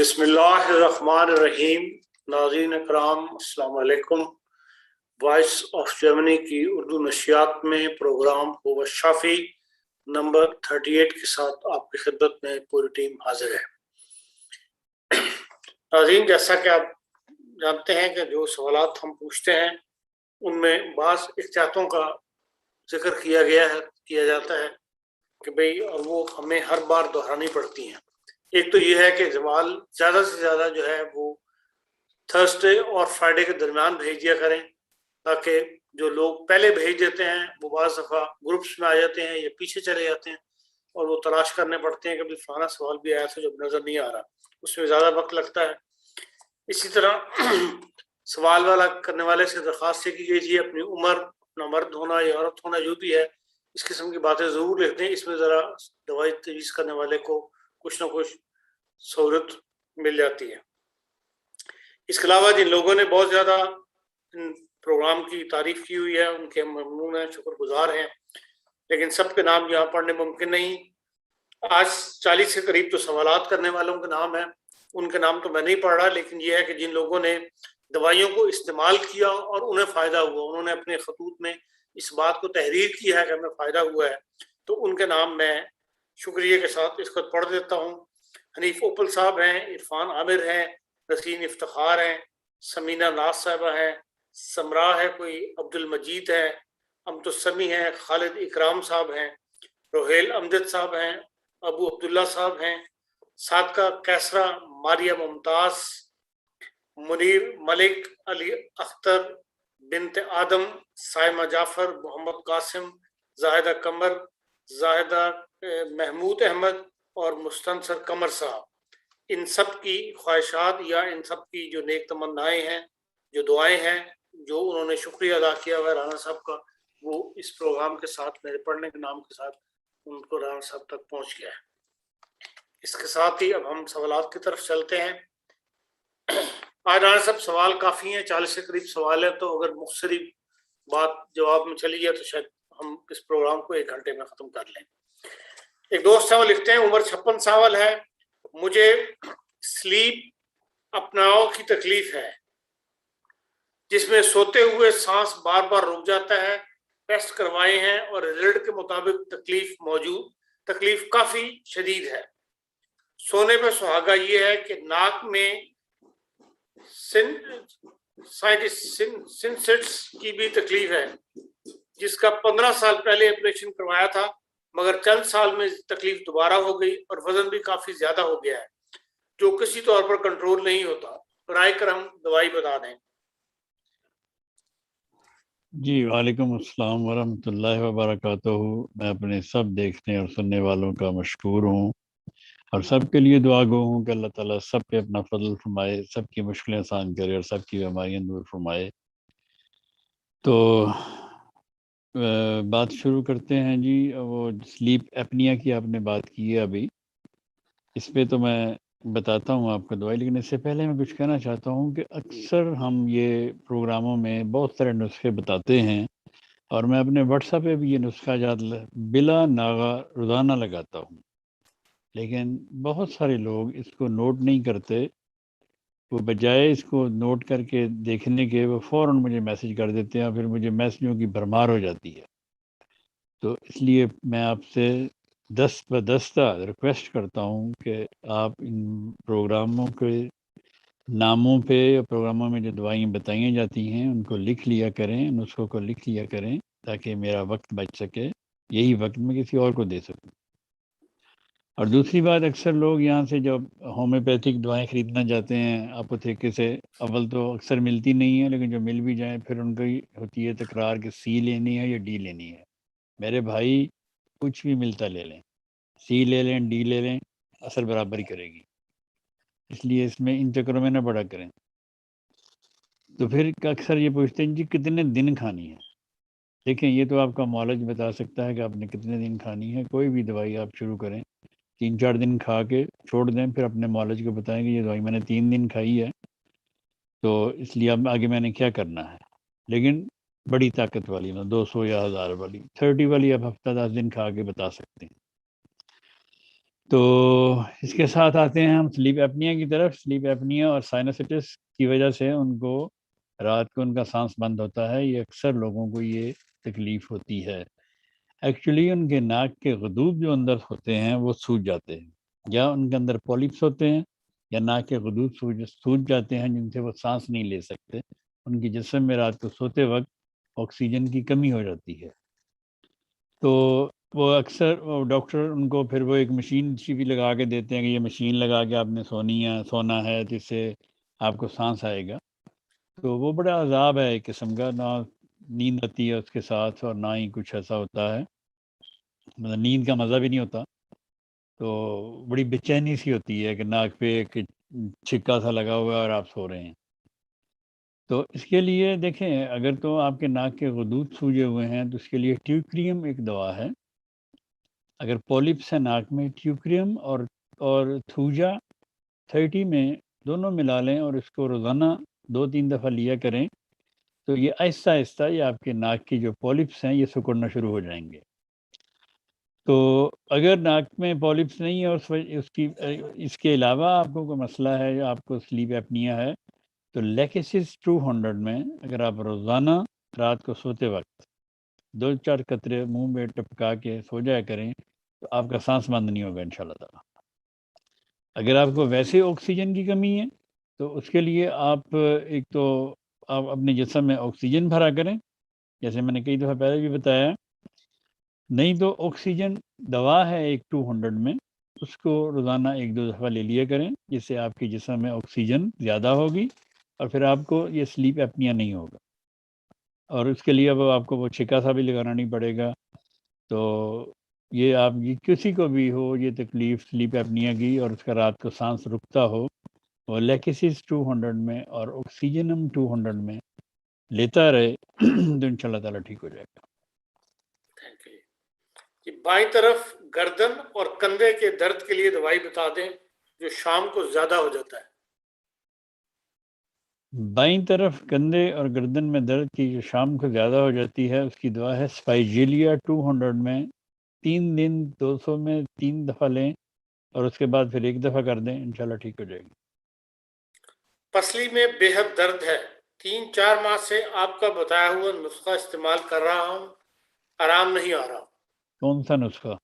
بسم اللہ الرحمن الرحیم۔ ناظرین اکرام السلام علیکم۔ وائس آف جرمنی کی اردو نشریات میں پروگرام ہو شافی نمبر 38 کے ساتھ آپ کی خدمت میں پوری ٹیم حاضر ہے۔ ناظرین، جیسا کہ آپ جانتے ہیں کہ جو سوالات ہم پوچھتے ہیں ان میں بعض احتیاطوں کا ذکر کیا جاتا ہے کہ بھئی، اور وہ ہمیں ہر بار دہرانی پڑتی ہیں۔ ایک تو یہ ہے کہ سوال زیادہ سے زیادہ جو ہے وہ تھرسڈے اور فرائیڈے کے درمیان بھیج دیا کریں، تاکہ جو لوگ پہلے بھیج دیتے ہیں وہ بعض دفعہ گروپس میں آ جاتے ہیں یا پیچھے چلے جاتے ہیں اور وہ تلاش کرنے پڑتے ہیں کہ فلانا سوال بھی آیا تھا جو نظر نہیں آ رہا، اس میں زیادہ وقت لگتا ہے۔ اسی طرح سوال والا کرنے والے سے درخواست کی گئی تھی اپنی عمر، اپنا مرد ہونا یا عورت ہونا جو بھی ہے، اس قسم کی باتیں ضرور لکھ دیں۔ اس میں ذرا دوائی تجویز کرنے والے کو کچھ نہ کچھ سہولت مل جاتی ہے۔ اس کے علاوہ جن لوگوں نے بہت زیادہ پروگرام کی تعریف کی ہوئی ہے ان کے ممنون ہیں، شکر گزار ہیں، لیکن سب کے نام یہاں پڑھنے ممکن نہیں۔ آج 40 کے قریب تو سوالات کرنے والوں کے نام ہیں، ان کے نام تو میں نہیں پڑھ رہا، لیکن یہ ہے کہ جن لوگوں نے دوائیوں کو استعمال کیا اور انہیں فائدہ ہوا، انہوں نے اپنے خطوط میں اس بات کو تحریر کی ہے کہ ہمیں فائدہ ہوا ہے، تو ان کے نام میں شکریہ کے ساتھ اس کو پڑھ دیتا ہوں۔ حنیف اوپل صاحب ہیں، عرفان عامر ہیں، نسرین افتخار ہیں، سمینہ ناز صاحبہ ہیں، سمرا ہے کوئی، عبد المجید ہے، امت السمی ہیں، خالد اکرام صاحب ہیں، روہیل امجد صاحب ہیں، ابو عبداللہ صاحب ہیں، صادقہ کیسرا، ماریہ ممتاز، منیر ملک، علی اختر، بنت آدم، سائمہ جعفر، محمد قاسم، زاہدہ قمر، زاہدہ محمود احمد اور مستنصر قمر صاحب، ان سب کی خواہشات یا ان سب کی جو نیک تمنائیں ہیں، جو دعائیں ہیں، جو انہوں نے شکریہ ادا کیا ہوا ہے رانا صاحب کا، وہ اس پروگرام کے ساتھ میرے پڑھنے کے نام کے ساتھ ان کو رانا صاحب تک پہنچ گیا ہے۔ اس کے ساتھ ہی اب ہم سوالات کی طرف چلتے ہیں۔ آج رانا صاحب سوال کافی ہیں، 40 کے قریب سوال ہے، تو اگر مختصری بات جواب میں چلی جائے تو شاید ہم اس پروگرام کو 1 گھنٹے میں ختم کر لیں۔ ایک دوست ہیں، وہ لکھتے ہیں عمر 56 سال ہے، مجھے سلیپ اپناؤ کی تکلیف ہے جس میں سوتے ہوئے سانس بار بار رک جاتا ہے، ٹیسٹ کروائے ہیں اور رزلٹ کے مطابق تکلیف کافی شدید ہے۔ سونے پہ سہاگا یہ ہے کہ ناک میں سنسٹس کی بھی تکلیف ہے جس کا 15 سال پہلے آپریشن کروایا تھا، مگر چند سال میں تکلیف دوبارہ ہو گئی اور وزن بھی کافی زیادہ ہو گیا ہے جو کسی طور پر کنٹرول نہیں ہوتا، برائے کرم دوائی بتا دیں۔ جی، وعلیکم السلام ورحمۃ اللہ وبرکاتہ۔ میں اپنے سب دیکھنے اور سننے والوں کا مشکور ہوں اور سب کے لیے دعا گو ہوں کہ اللہ تعالیٰ سب پہ اپنا فضل فرمائے، سب کی مشکلیں آسان کرے اور سب کی بیماریاں دور فرمائے۔ تو بات شروع کرتے ہیں جی۔ وہ سلیپ ایپنیا کی آپ نے بات کی ہے ابھی، اس پہ تو میں بتاتا ہوں آپ کو دوائی، لیکن اس سے پہلے میں کچھ کہنا چاہتا ہوں کہ اکثر ہم یہ پروگراموں میں بہت سارے نسخے بتاتے ہیں اور میں اپنے واٹس ایپ پہ بھی یہ نسخہ بلا ناغہ روزانہ لگاتا ہوں، لیکن بہت سارے لوگ اس کو نوٹ نہیں کرتے۔ وہ بجائے اس کو نوٹ کر کے دیکھنے کے وہ فوراً مجھے میسج کر دیتے ہیں اور پھر مجھے میسجوں کی بھرمار ہو جاتی ہے۔ تو اس لیے میں آپ سے دست بدستہ ریکویسٹ کرتا ہوں کہ آپ ان پروگراموں کے ناموں پہ یا پروگراموں میں جو دوائیں بتائی جاتی ہیں ان کو لکھ لیا کریں، نسخوں کو لکھ لیا کریں تاکہ میرا وقت بچ سکے، یہی وقت میں کسی اور کو دے سکوں۔ اور دوسری بات، اکثر لوگ یہاں سے جب ہومیوپیتھک دوائیں خریدنا جاتے ہیں اپوتھیکے سے، اول تو اکثر ملتی نہیں ہیں، لیکن جو مل بھی جائیں پھر ان کی ہوتی ہے تکرار کہ سی لینی ہے یا ڈی لینی ہے۔ میرے بھائی، کچھ بھی ملتا لے لیں، سی لے لیں، ڈی لے لیں، اثر برابر ہی کرے گی، اس لیے اس میں ان چکروں میں نہ پڑا کریں۔ تو پھر اکثر یہ پوچھتے ہیں جی کتنے دن کھانی ہے؟ دیکھیں، یہ تو آپ کا معالج بتا سکتا ہے کہ آپ نے کتنے دن کھانی ہے۔ کوئی بھی دوائی آپ شروع کریں 3-4 دن کھا کے چھوڑ دیں، پھر اپنے معالج کو بتائیں کہ یہ دوائی میں نے 3 دن کھائی ہے تو اس لیے اب آگے میں نے کیا کرنا ہے۔ لیکن بڑی طاقت والی، 200 یا 1000 والی، 30 والی آپ ہفتہ 10 دن کھا کے بتا سکتے ہیں۔ تو اس کے ساتھ آتے ہیں ہم سلیپ ایپنیا کی طرف. سلیپ ایپنیا اور سائنسائٹس کی وجہ سے ان کو رات کو ان کا سانس بند ہوتا ہے. یہ اکثر لوگوں کو یہ تکلیف ہوتی ہے. ایکچولی ان کے ناک کے غدود جو اندر ہوتے ہیں وہ سوج جاتے ہیں, یا ان کے اندر پولیپس ہوتے ہیں, یا ناک کے غدود سوج جاتے ہیں جن سے وہ سانس نہیں لے سکتے. ان کے جسم میں رات کو سوتے وقت آکسیجن کی کمی ہو جاتی ہے. تو وہ اکثر ڈاکٹر ان کو پھر وہ ایک مشین سی بھی لگا کے دیتے ہیں کہ یہ مشین لگا کے آپ نے سونا ہے جس سے آپ کو سانس آئے گا. تو وہ بڑا عذاب ہے ایک قسم کا, نہ نیند آتی ہے اس کے ساتھ اور نہ ہی کچھ ایسا ہوتا ہے, مطلب نیند کا مزہ بھی نہیں ہوتا. تو بڑی بے چینی سی ہوتی ہے کہ ناک پہ ایک چھکا سا لگا ہوا ہے اور آپ سو رہے ہیں. تو اس کے لیے دیکھیں, اگر تو آپ کے ناک کے غدود سوجے ہوئے ہیں تو اس کے لیے ٹیوکریم ایک دوا ہے. اگر پولیپس ہے ناک میں, ٹیوکریم اور تھوجا 30 میں دونوں ملا لیں اور اس کو روزانہ 2-3 دفعہ لیا کریں تو یہ آہستہ آہستہ یہ آپ کے ناک کی جو پولیپس ہیں یہ سکڑنا شروع ہو جائیں گے. تو اگر ناک میں پولیپس نہیں ہے اور اس کے علاوہ آپ کو کوئی مسئلہ ہے یا آپ کو سلیپ ایپنیا ہے تو لیکسس 200 میں اگر آپ روزانہ رات کو سوتے وقت 2-4 قطرے منہ میں ٹپکا کے سو جایا کریں تو آپ کا سانس بند نہیں ہوگا انشاءاللہ تعالیٰ. اگر آپ کو ویسے آکسیجن کی کمی ہے تو اس کے لیے آپ ایک تو آپ اپنے جسم میں آکسیجن بھرا کریں, جیسے میں نے کئی دفعہ پہلے بھی بتایا. نہیں تو آکسیجن دوا ہے ایک 200 میں, اس کو روزانہ 1-2 دفعہ لے لیا کریں جس سے آپ کے جسم میں آکسیجن زیادہ ہوگی اور پھر آپ کو یہ سلیپ ایپنیا نہیں ہوگا. اور اس کے لیے اب آپ کو وہ چھکا سا بھی لگانا نہیں پڑے گا. تو یہ آپ کسی کو بھی ہو یہ تکلیف سلیپ ایپنیا کی اور اس کا رات کو سانس رکتا ہو, وہ لیکسس 200 میں اور آکسیجنم 200 میں لیتا رہے تو انشاءاللہ تعالیٰ ٹھیک ہو جائے گا. تھینک یو جی. بائیں طرف گردن اور کندھے کے درد کے لیے دوائی بتا دیں جو شام کو زیادہ ہو جاتا ہے. بائیں طرف کندھے اور گردن میں درد کی جو شام کو زیادہ ہو جاتی ہے اس کی دوا ہے اسپائجیلیا 200 میں 3 دن 200 میں 3 دفعہ لیں اور اس کے بعد پھر 1 دفعہ کر دیں, انشاءاللہ ٹھیک ہو جائے گی. پسلی میں بے حد درد ہے, 3-4 ماہ سے آپ کا بتایا ہوا نسخہ استعمال کر رہا ہوں, آرام نہیں آ رہا. کون سا نسخہ؟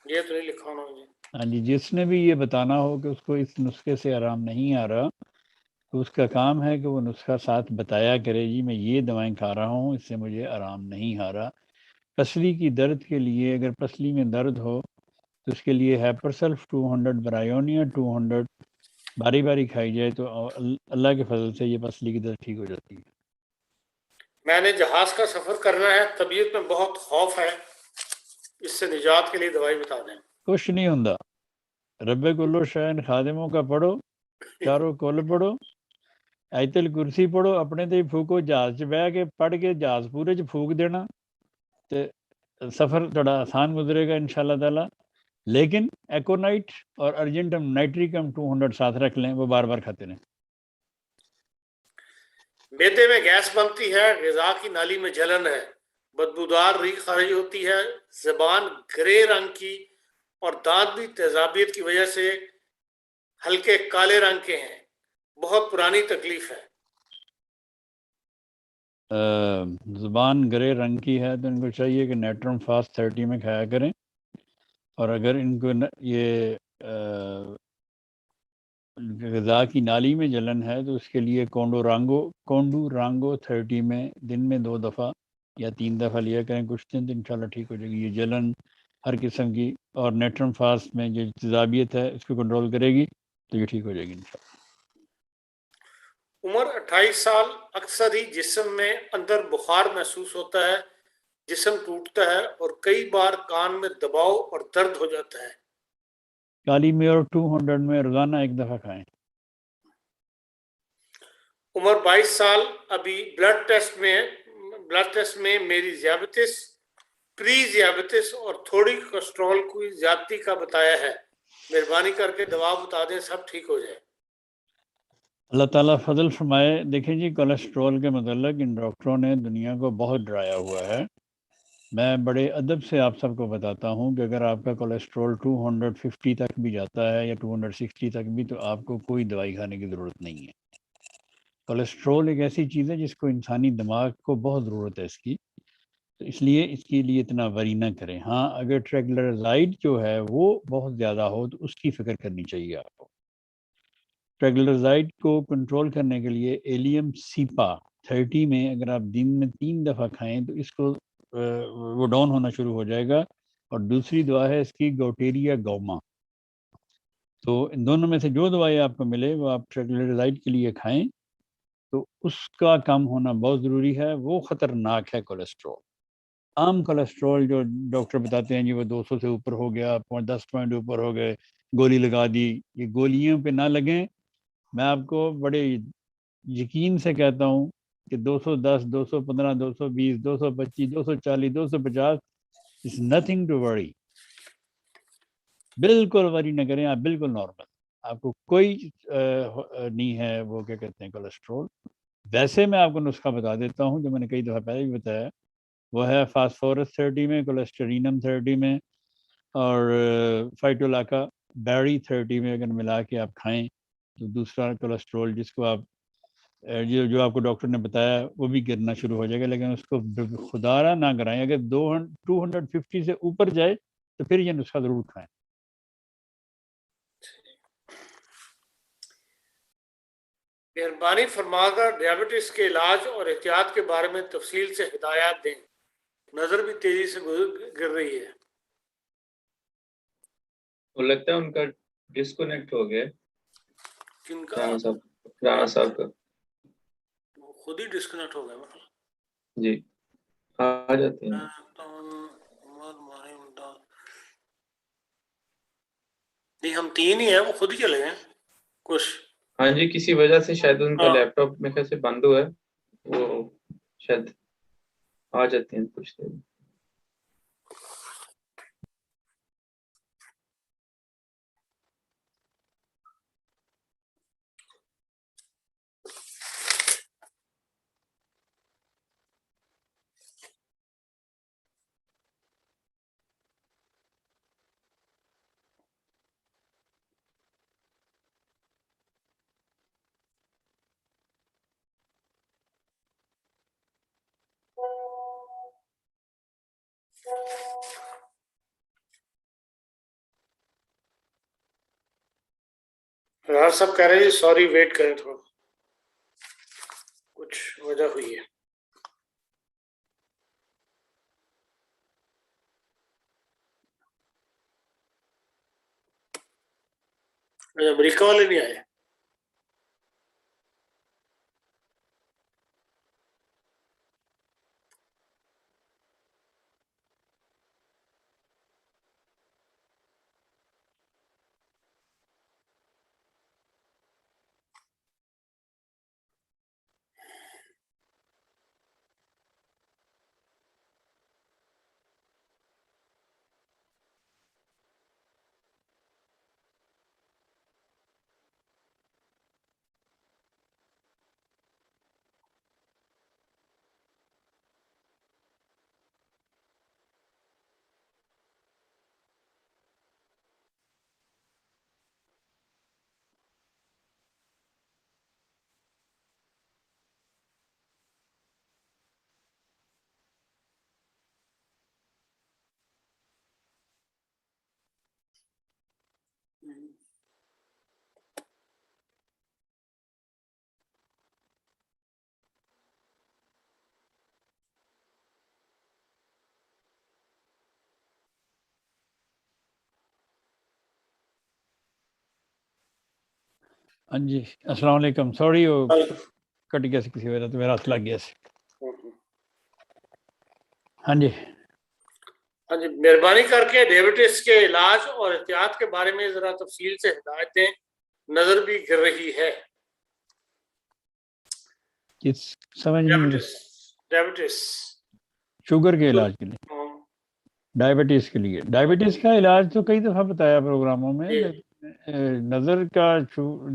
یہ تو نہیں لکھا ہونا مجھے. ہاں جی, جس نے بھی یہ بتانا ہو کہ اس کو اس نسخے سے آرام نہیں آ رہا تو اس کا کام ہے کہ وہ نسخہ ساتھ بتایا کرے, جی میں یہ دوائیں کھا رہا ہوں اس سے مجھے آرام نہیں آ رہا. پسلی کی درد کے لیے اگر پسلی میں درد ہو تو اس کے لیے ہیپرسلف 200 برائیونیا 200 باری باری کھائی جائے تو اللہ کے فضل سے یہ پسلی کی درد ٹھیک ہو جاتی ہے. میں نے جہاز کا سفر کرنا ہے, طبیعت میں بہت خوف ہے, اس سے نجات کے لیے دوائی بتا دیں. کچھ نہیں ہوندا, رب کلو شائن خادموں کا پڑھو, چاروں کل پڑھو, آیت الکرسی پڑھو, اپنے تے پھوکو, جہاز چ بہ کے پڑھ کے جہاز پورے چ پھوک دینا تے سفر تھوڑا آسان گزرے گا انشاءاللہ تعالیٰ. لیکن ایکونائٹ اور ارجنٹم نائٹریکم 200 ساتھ رکھ لیں, وہ بار بار کھاتے رہیں. معدے میں گیس بنتی ہے, غذا کی نالی میں جلن ہے, بدبودار ریح خارج ہوتی ہے, زبان گرے رنگ کی اور دانت بھی تیزابیت کی وجہ سے ہلکے کالے رنگ کے ہیں, بہت پرانی تکلیف ہے. زبان گرے رنگ کی ہے تو ان کو چاہیے کہ نیٹرم فاسٹ 30 میں کھایا کریں. اور اگر ان کو یہ غذا کی نالی میں جلن ہے تو اس کے لیے کونڈو رانگو 30 میں دن میں 2 دفعہ یا 3 دفعہ لیا کریں کچھ دن, تو انشاءاللہ ٹھیک ہو جائے گی. یہ جلن ہر قسم کی اور نیٹرم فاسٹ میں جو تیزابیت ہے اس کو کنٹرول کرے گی تو یہ ٹھیک ہو جائے گی انشاءاللہ. عمر 28 سال, اکثر ہی جسم میں اندر بخار محسوس ہوتا ہے, جسم ٹوٹتا ہے اور کئی بار کان میں دباؤ اور درد ہو جاتا ہے. کالی میور 200 میں روزانہ 1 دفعہ کھائیں. عمر 22 سال, ابھی بلڈ ٹیسٹ میں میری ذیابیطس, پری ذیابیطس اور تھوڑی کولیسٹرول کی زیادتی کا بتایا ہے, مہربانی کر کے دوا بتا دیں سب ٹھیک ہو جائے. اللہ تعالیٰ فضل فرمائے. دیکھیں جی, کولیسٹرول کے متعلق ان ڈاکٹروں نے دنیا کو بہت ڈرایا ہوا ہے. میں بڑے ادب سے آپ سب کو بتاتا ہوں کہ اگر آپ کا کولیسٹرول 250 تک بھی جاتا ہے یا 260 تک بھی، تو آپ کو کوئی دوائی کھانے کی ضرورت نہیں ہے۔ کولیسٹرول ایک ایسی چیز ہے جس کو انسانی دماغ کو بہت ضرورت ہے اس کی، تو اس لیے اس کے لیے اتنا وری نہ کریں۔ ہاں، اگر ٹریگلرائڈ جو ہے وہ بہت زیادہ ہو تو اس کی فکر کرنی چاہیے آپ کو۔ ٹریگلرائڈ کو کنٹرول کرنے کے لیے ایلیم سیپا 30 میں اگر آپ دن میں 3 دفعہ کھائیں تو اس کو وہ ڈاؤن ہونا شروع ہو جائے گا۔ اور دوسری دوا ہے اس کی گوٹیریا گوما۔ تو ان دونوں میں سے جو دوائی آپ کو ملے وہ آپ ٹریگلرائڈ کے لیے کھائیں، تو اس کا کم ہونا بہت ضروری ہے۔ وہ خطرناک ہے کولیسٹرول۔ عام کولیسٹرول جو ڈاکٹر بتاتے ہیں جی وہ 200 سے اوپر ہو گیا، 10 پوائنٹ اوپر ہو گئے، گولی لگا دی، یہ گولیوں پہ نہ لگیں۔ میں آپ کو بڑے یقین سے کہتا ہوں کہ 210، 215، 220، 225، 240، 250 از نتھنگ ٹو وری۔ بالکل وری نہ کریں آپ، بالکل نارمل، آپ کو کوئی نہیں ہے وہ کیا کہتے ہیں کولیسٹرول۔ ویسے میں آپ کو نسخہ بتا دیتا ہوں جو میں نے کئی دفعہ پہلے بھی بتایا، وہ ہے فاسفورس 30 میں، کولیسٹرینم 30 میں، اور فائٹولاکا بیری 30 میں اگر ملا کے آپ کھائیں تو دوسرا کولیسٹرول جس کو آپ جو آپ کو ڈاکٹر نے بتایا وہ بھی گرنا شروع ہو جائے گا، لیکن اس کو خدارہ نہ کرائیں۔ اگر 250 سے اوپر جائے تو پھر یہ نسخہ ضرور کھائیں۔ مہربانی فرما کر ڈیابٹیز کے علاج اور احتیاط کے بارے میں تفصیل سے ہدایات دیں۔ نظر بھی تیزی سے گر رہی ہے۔ وہ لگتا ہے ان کا ڈسکنیکٹ ہو گیا، کن کا؟ رانا صاحب کا خود ہی ڈسکنیکٹ ہو گیا مطلب؟ جی آ جاتے ہیں۔ نہیں، ہم 3 ہی ہیں، وہ خود ہی چلے گئے کچھ۔ ہاں جی، کسی وجہ سے شاید ان کا لیپ ٹاپ میں کیسے بند ہوا ہے، وہ شاید آ جاتے ہیں کچھ دیر۔ یار سب کہہ رہے ہیں سوری ویٹ کریں تھوڑا، کچھ وجہ ہوئی ہے۔ امریکہ والے نہیں آئے؟ ہاں جی، السلام علیکم۔ سوری وہ کٹ گیا سے کسی وجہ سے، میرا ہاتھ لگ گیا سے۔ ہاں جی ہاں جی، مہربانی کر کے ڈیابٹیز کے علاج اور احتیاط کے بارے میں ذرا تفصیل سے ہدایت دیں، نظر بھی گر رہی ہے۔ کس سمجھ نہیں مجھے؟ ڈیابٹیز شوگر کے علاج کے لیے، ڈائبٹیز کے لیے۔ ڈائبٹیز کا علاج تو کئی دفعہ بتایا پروگراموں میں، لیکن نظر کا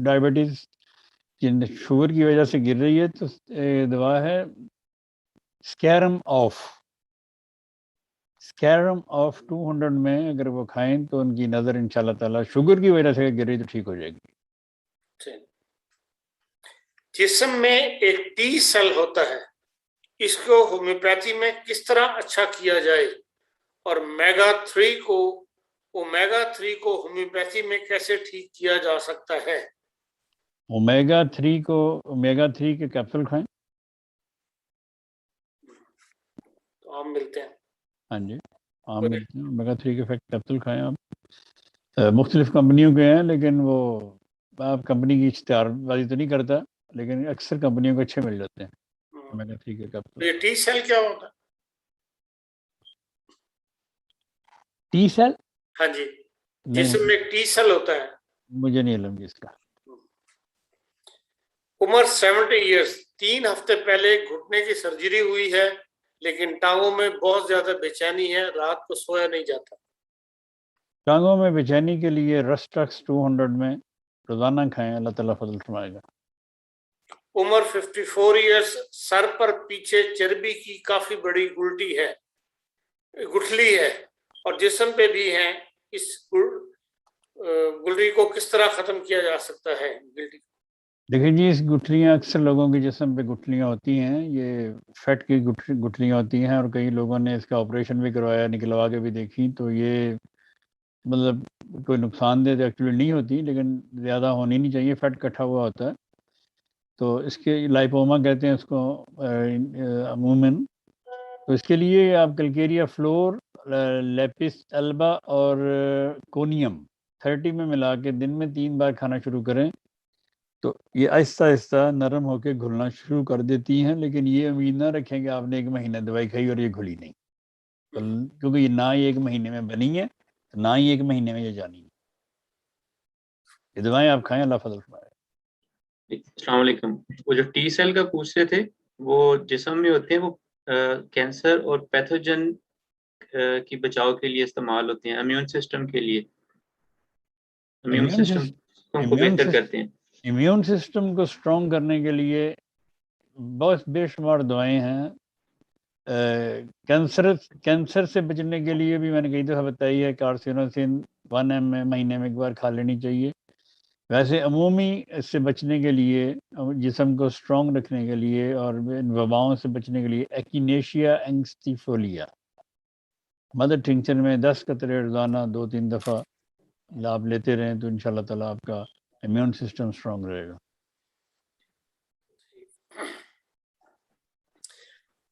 ڈائبٹیز شوگر کی وجہ سے گر رہی ہے تو دوا ہے سکیرم آف۔ اسکیرم آف 200 میں اگر وہ کھائیں تو ان کی نظر انشاءاللہ تعالیٰ شوگر کی وجہ سے گری تو ٹھیک ہو جائے گی. جسم میں ایک ٹی سیل ہوتا ہے، اس کو ہومیوپیتھی میں کس طرح اچھا کیا جائے، اور اومیگا 3 کو ہومیوپیتھی میں کیسے ٹھیک کیا جا سکتا ہے؟ اومیگا 3 کے کیپسول کھائیں. تو عام ملتے ہیں. ہاں جی عام ملتے ہیں. اومیگا 3 کے کیپسول کھائیں آپ. مختلف کمپنیوں کے ہیں، لیکن وہ آپ کمپنی کی اشتہار بازی تو نہیں کرتا، لیکن اکثر کمپنیوں کو اچھے مل جاتے ہیں اومیگا 3 کے کیپسول. یہ ٹی سیل کیا ہوتا ہے؟ ٹی سیل ہاں جی، جسم میں ٹی سیل ہوتا ہے. مجھے نہیں علم اس کا. عمر 70 ایئرس، 3 ہفتے پہلے گھٹنے کی سرجری ہوئی ہے، لیکن ٹانگوں میں بہت زیادہ بے چینی ہے، رات کو سویا نہیں جاتا. ٹانگوں میں بے چینی کے لیے رسٹکس 200 میں روزانہ کھائیں، اللہ تعالیٰ فضل فرمائے گا. عمر 54 ایئرس، سر پر پیچھے چربی کی کافی بڑی گٹھلی ہے اور جسم پہ بھی ہیں، اس گلری کو کس طرح ختم کیا جا سکتا ہے؟ دیکھیں جی، اس گٹھلیاں اکثر لوگوں کے جسم پہ گٹھلیاں ہوتی ہیں، یہ فیٹ کی گٹھلیاں ہوتی ہیں، اور کئی لوگوں نے اس کا آپریشن بھی کروایا، نکلوا کے بھی دیکھی، تو یہ مطلب کوئی نقصان دہ ایکچولی نہیں ہوتی، لیکن زیادہ ہونی نہیں چاہیے، فیٹ کٹھا ہوا ہوتا ہے. تو اس کے لائپوما کہتے ہیں اس کو عموماً. تو اس کے لیے آپ کلکیریا فلور، لیپس البا اور کونیم 30 میں ملا کے دن میں 3 بار کھانا شروع کریں، تو یہ آہستہ آہستہ نرم ہو کے گھلنا شروع کر دیتی ہیں. لیکن یہ امید نہ رکھیں کہ آپ نے 1 مہینہ دوائی کھائی اور یہ گھلی نہیں، کیونکہ یہ نہ ہی 1 مہینے میں بنی ہے، نہ ہی 1 مہینے میں یہ جانی ہے. یہ دوائیں آپ کھائیں، اللہ فضل فرمائے. السلام علیکم. وہ جو ٹی سیل کا پوچھ رہے تھے، وہ جسم میں ہوتے ہیں، وہ کینسر اور پیتھوجن کی بچاؤ کے لیے استعمال ہوتے ہیں، امیون سسٹم کے لیے، امیون سسٹم کو بہتر کرتے ہیں. امیون سسٹم کو اسٹرانگ کرنے کے لیے بہت بے شمار دوائیں ہیں. کینسر سے بچنے کے لیے بھی میں نے کئی دفعہ بتائی ہے، کارسینوسن 1 mg مہینے میں 1 بار کھا لینی چاہیے. ویسے عمومی اس سے بچنے کے لیے، جسم کو اسٹرانگ رکھنے کے لیے اور وباؤں سے بچنے کے لیے، ایکینیشیا اینگسٹیفولیا مدر ٹنکچر میں 10 قطرے روزانہ 2-3 دفعہ آپ لیتے رہیں تو انشاءاللہ تعالیٰ آپ کا امیون سسٹم اسٹرانگ رہے گا.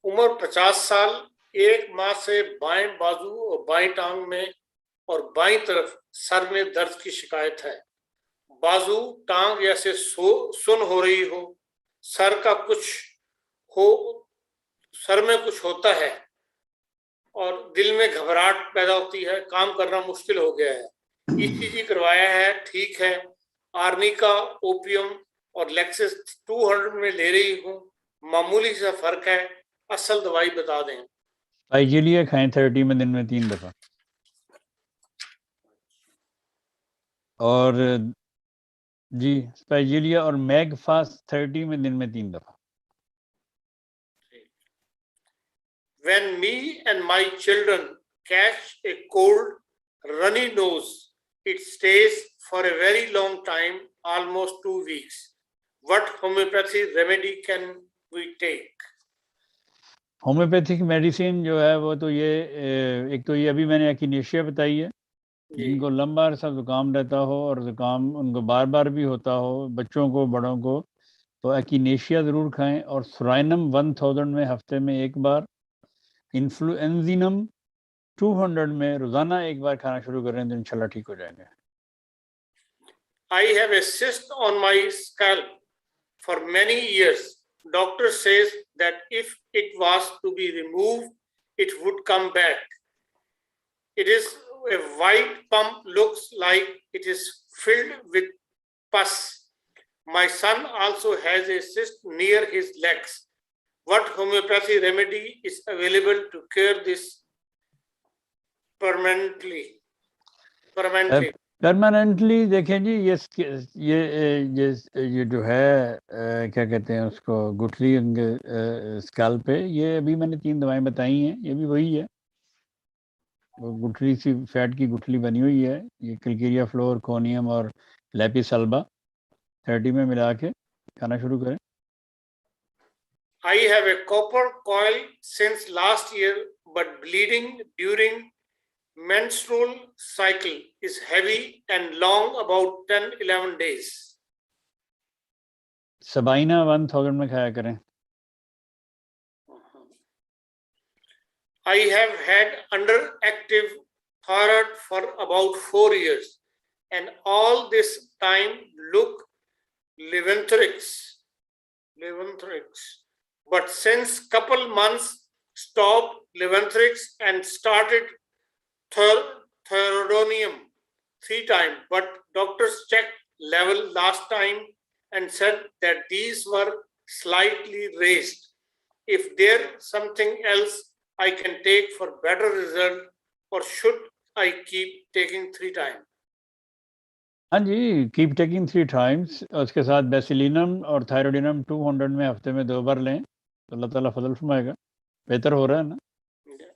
عمر 50 سال، 1 ماہ سے بائیں بازو اور بائیں ٹانگ میں اور بائیں طرف سر میں درد کی شکایت ہے. بازو ٹانگ جیسے سن ہو رہی ہو، سر میں کچھ ہوتا ہے اور دل میں گھبراہٹ پیدا ہوتی ہے، کام کرنا مشکل ہو گیا ہے. ECG کروایا ہے، ٹھیک ہے. آرنیکا، اوپیم اور لیکسس 200 میں لے رہی ہوں، معمولی سا فرق ہے، اصل دوائی بتا دیں. اسپائجیلیا کھائیں 30 میں دن میں 3 دفعہ، اور جی اسپائجیلیا اور میگ فاسٹ 30 میں دن میں 3 دفعہ. When me and my children catch a cold, runny nose, it stays for a very long time, almost 2 weeks. What homeopathy remedy can we take? Homeopathic medicine جو ہے وہ تو یہ ایک تو یہ ابھی میں نے ایکینیشیا بتائی ہے، جن کو لمبا عرصہ زکام رہتا ہو اور زکام ان کو بار بار بھی ہوتا ہو، بچوں کو بڑوں کو، تو ایکینیشیا ضرور کھائیں. اور سرائنم 1000 میں ہفتے میں 1 بار، انفلوئنزینم 200 میں روزانہ 1 بار کھانا شروع کریں تو انشاءاللہ ٹھیک ہو جائیں گے. I have a cyst on my scalp for many years. Doctor says that if it was to be removed, it would come back. It is a white pump, looks like it is filled with pus. My son also has a cyst near his legs. What homeopathy remedy is available to cure this permanently? Permanently دیکھیں جی، یہ جو ہے کیا کہتے ہیں اس کو، گٹھلی اسکالپ پہ، یہ ابھی میں نے 3 دوائیں بتائی ہیں، یہ بھی وہی ہے. وہ گٹھلی سی فیٹ کی گٹھلی بنی ہوئی ہے. یہ کلکیریا فلور کونیم اور لیپس البا 30 میں ملا کے کھانا شروع کریں. I have a copper coil since last year, but bleeding during menstrual cycle is heavy and long, about 10-11 days. سبائنا 1000 میں کھایا کریں. I have had underactive thyroid for about 4 years, and all this time look Leventhrics. But since couple months stopped Leventhrics and started thyroidonium 3 times, but doctors checked level last time and said that these were slightly raised. If there's something else I can take for better result, or should I keep taking 3 times? ہاں جی cap taking 3 Times. اس کے ساتھ بیسیلینم اور تھائروڈینم 200 میں ہفتے میں 2 بار لیں تو اللہ تعالیٰ فضل فرمائے گا. بہتر ہو رہا ہے نا,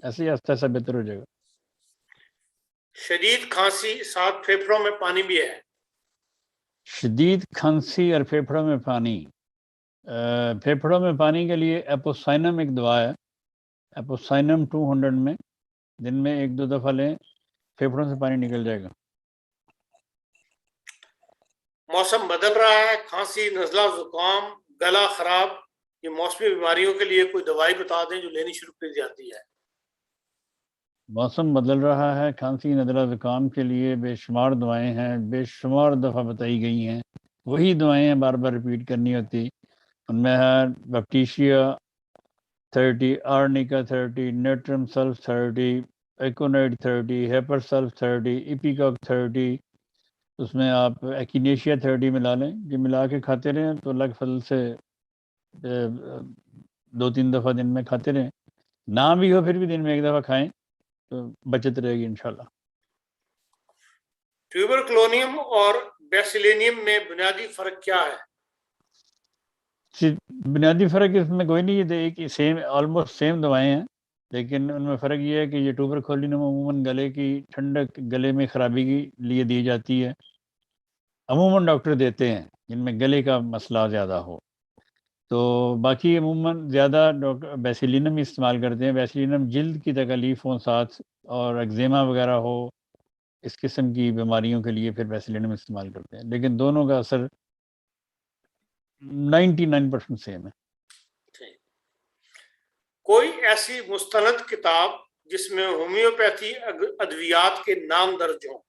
ایسے ہی آہستہ آہستہ بہتر ہو جائے گا. شدید کھانسی ساتھ پھیپھڑوں میں پانی بھی ہے. شدید کھانسی اور پھیپھڑوں میں پانی. پھیپھڑوں میں پانی کے لیے ایپوسائنم ایک دوا ہے. ایپوسائنم 200 میں دن میں 1-2 دفعہ لیں, پھیپھڑوں سے پانی نکل جائے گا. موسم بدل رہا ہے, کھانسی, نزلہ, زکام, گلا خراب, یہ موسمی بیماریوں کے لیے کوئی دوائی بتا دیں جو لینی شروع کر جاتی ہے. موسم بدل رہا ہے, کھانسی نزلہ زکام کے لیے بے شمار دوائیں ہیں, بے شمار دفعہ بتائی گئی ہیں. وہی دوائیں ہیں, بار بار ریپیٹ کرنی ہوتی. ان میں ہے بیپٹیشیا 30, آرنیکا 30, نیٹرم سلف 30, ایکونائٹ 30, ہیپر سلف 30, ایپیکاک 30. اس میں آپ ایکینیشیا 30 ملا لیں. یہ ملا کے کھاتے رہیں تو اللہ کے فضل سے 2-3 دفعہ دن میں کھاتے رہیں. نہ بھی ہو پھر بھی دن میں 1 دفعہ کھائیں تو بچت رہے گی انشاءاللہ. ٹیوبرکلونیم اور بیسیلینیم میں بنیادی فرق کیا ہے؟ بنیادی فرق اس میں کوئی نہیں ہے, ایک سیم آلموسٹ سیم دوائیں ہیں, لیکن ان میں فرق یہ ہے کہ یہ ٹیوبرکلونیم عموماً گلے کی ٹھنڈک, گلے میں خرابی کے لیے دی جاتی ہے. عموماً ڈاکٹر دیتے ہیں جن میں گلے کا مسئلہ زیادہ ہو. تو باقی عموماً زیادہ ڈاکٹر بیسیلینم استعمال کرتے ہیں. بیسیلینم جلد کی تکلیف ہوں ساتھ اور ایگزیما وغیرہ ہو, اس قسم کی بیماریوں کے لیے پھر بیسیلینم استعمال کرتے ہیں. لیکن دونوں کا اثر 99% سیم ہے. کوئی ایسی مستند کتاب جس میں ہومیوپیتھی ادویات کے نام درج ہوں؟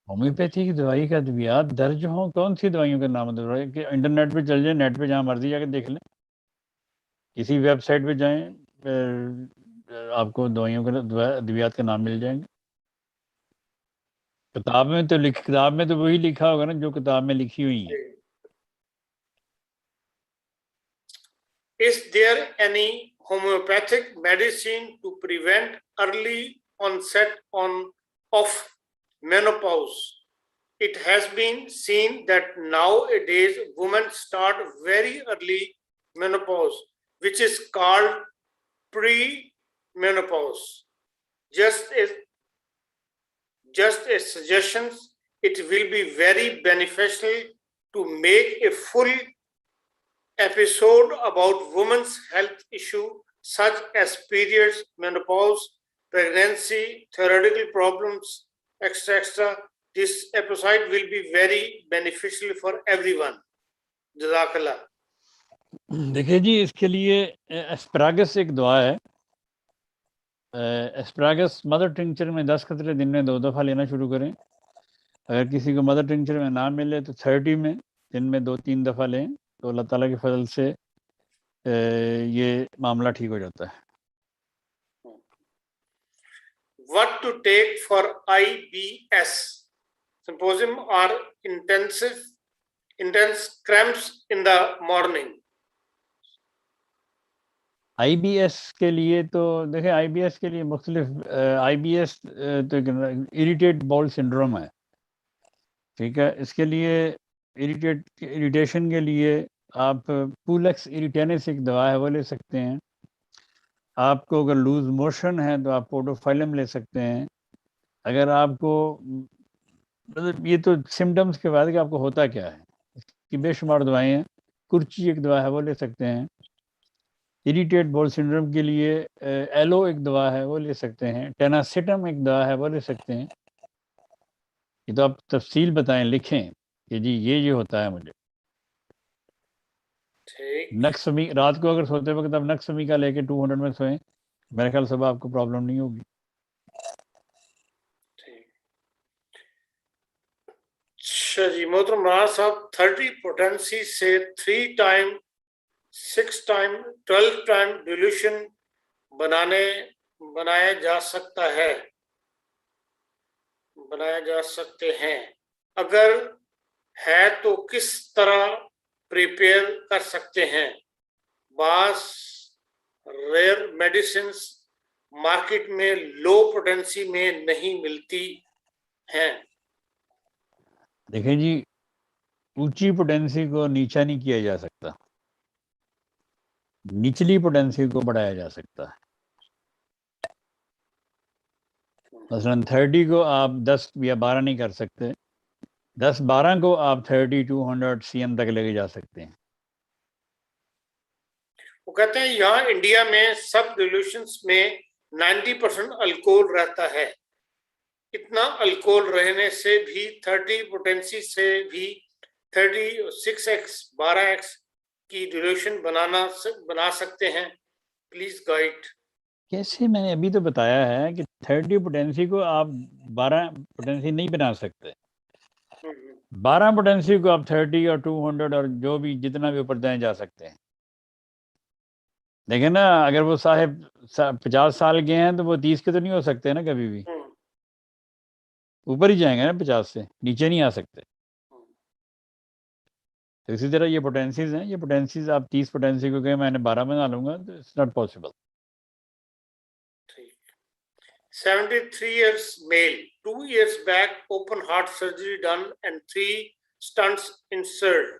ہومیوپیتھی کی دوائی کا ادویات درج ہوں؟ کون سی دوائیوں کا نام درج ہے کہ انٹرنیٹ پہ چل جائیں, نیٹ پہ جہاں مرضی جا کے دیکھ لیں, کسی ویب سائٹ پہ جائیں, آپ کو دوائیوں کا ادویات کا نام مل جائیں گے. کتاب میں تو وہی لکھا ہوگا نا جو کتاب میں لکھی ہوئی ہیں. Is there any homeopathic medicine to prevent early onset of menopause? It has been seen that nowadays women start very early menopause, which is called pre-menopause. Just as suggestions, it will be very beneficial to make a full episode about women's health issue such as periods, menopause, pregnancy, theoretical problems, etc. This episode will be very beneficial for everyone. Jazakallah. دیکھیں جی, اس کے لیے اسپراگس ایک دعا ہے. اسپراگس mother tincture میں 10 قطرے دن میں 2 دفعہ لینا شروع کریں. اگر کسی کو مدر ٹنکچر میں نہ ملے تو 30 میں دن میں 2-3 دفعہ لیں تو اللہ تعالیٰ کے فضل سے یہ معاملہ ٹھیک ہو جاتا ہے. What to take for IBS? Symposium or intense cramps in the morning? I B S کے لیے تو دیکھیں, آئی بی ایس کے لیے مختلف آئی بی ایس تو اریٹیٹ باؤل سنڈروم ہے, ٹھیک ہے. اس کے لیے اریٹیشن کے لیے آپ پولیکس اریٹینس ایک دوا ہے وہ لے سکتے ہیں. آپ کو اگر لوز موشن ہے تو آپ پورٹوفائلم لے سکتے ہیں. اگر آپ کو مطلب یہ تو سمٹمز کے بعد کہ آپ کو ہوتا کیا ہے، اس کی بے شمار دوائیں ہیں. کرچی ایک دوا ہے وہ لے سکتے ہیں. اریٹیٹ بول سنڈروم کے لیے ایلو ایک دوا ہے وہ لے سکتے ہیں. ٹیناسیٹم ایک دوا ہے وہ لے سکتے ہیں. یہ تو آپ تفصیل بتائیں، لکھیں کہ جی یہ ہوتا ہے مجھے. ٹھیک نقصمی رات کو اگر سوتے وقت آپ نقصمی کا لے کے 200 میں سوئیں، میرے خیال صبح آپ کو پرابلم نہیں ہوگی. ٹھیک. اچھا جی محترم رانا صاحب، 30 پوٹینسی سے 3 ٹائم 6 ٹائم 12 ٹائم ڈیلیوشن بنایا جا سکتے ہیں. اگر ہے تو کس طرح پریپیئر کر سکتے ہیں؟ بعض ریئر میڈیسنز مارکیٹ میں لو پوٹینسی میں نہیں ملتی ہیں. دیکھیں جی، اونچی پوٹینسی کو نیچا نہیں کیا جا سکتا، نچلی پوٹینسی کو بڑھایا جا سکتا ہے. مثلاً 30 کو آپ 10 یا 12 نہیں کر سکتے، 10-12 کو آپ 30-200 CM تک لے کے جا سکتے ہیں. وہ کہتے ہیں یہاں انڈیا میں سب ڈیلیوشنز میں 90% الکوہول رہتا ہے. اتنا الکوہول رہنے سے بھی 30 پوٹینسی سے بھی 36x 12x کی ڈیلیوشن بنا سکتے ہیں. Please guide. کیسے؟ میں نے ابھی تو بتایا ہے کہ 30 پوٹینسی کو آپ 12 پوٹینسی نہیں بنا سکتے. 12 پوٹینسی کو آپ 30 اور 200 اور جو بھی جتنا بھی اوپر جائیں جا سکتے ہیں. دیکھیں نا، اگر وہ صاحب 50 سال کے ہیں تو وہ 30 کے تو نہیں ہو سکتے نا، کبھی بھی اوپر ہی جائیں گے نا، 50 سے نیچے نہیں آ سکتے. تو اسی طرح یہ پوٹینسیز ہیں، یہ پوٹینسیز آپ 30 پوٹینسی کو کہیں میں نے 12 بنا لوں گا تو it's not possible. 73 years male, 2 years back open heart surgery done and 3 stents inserted.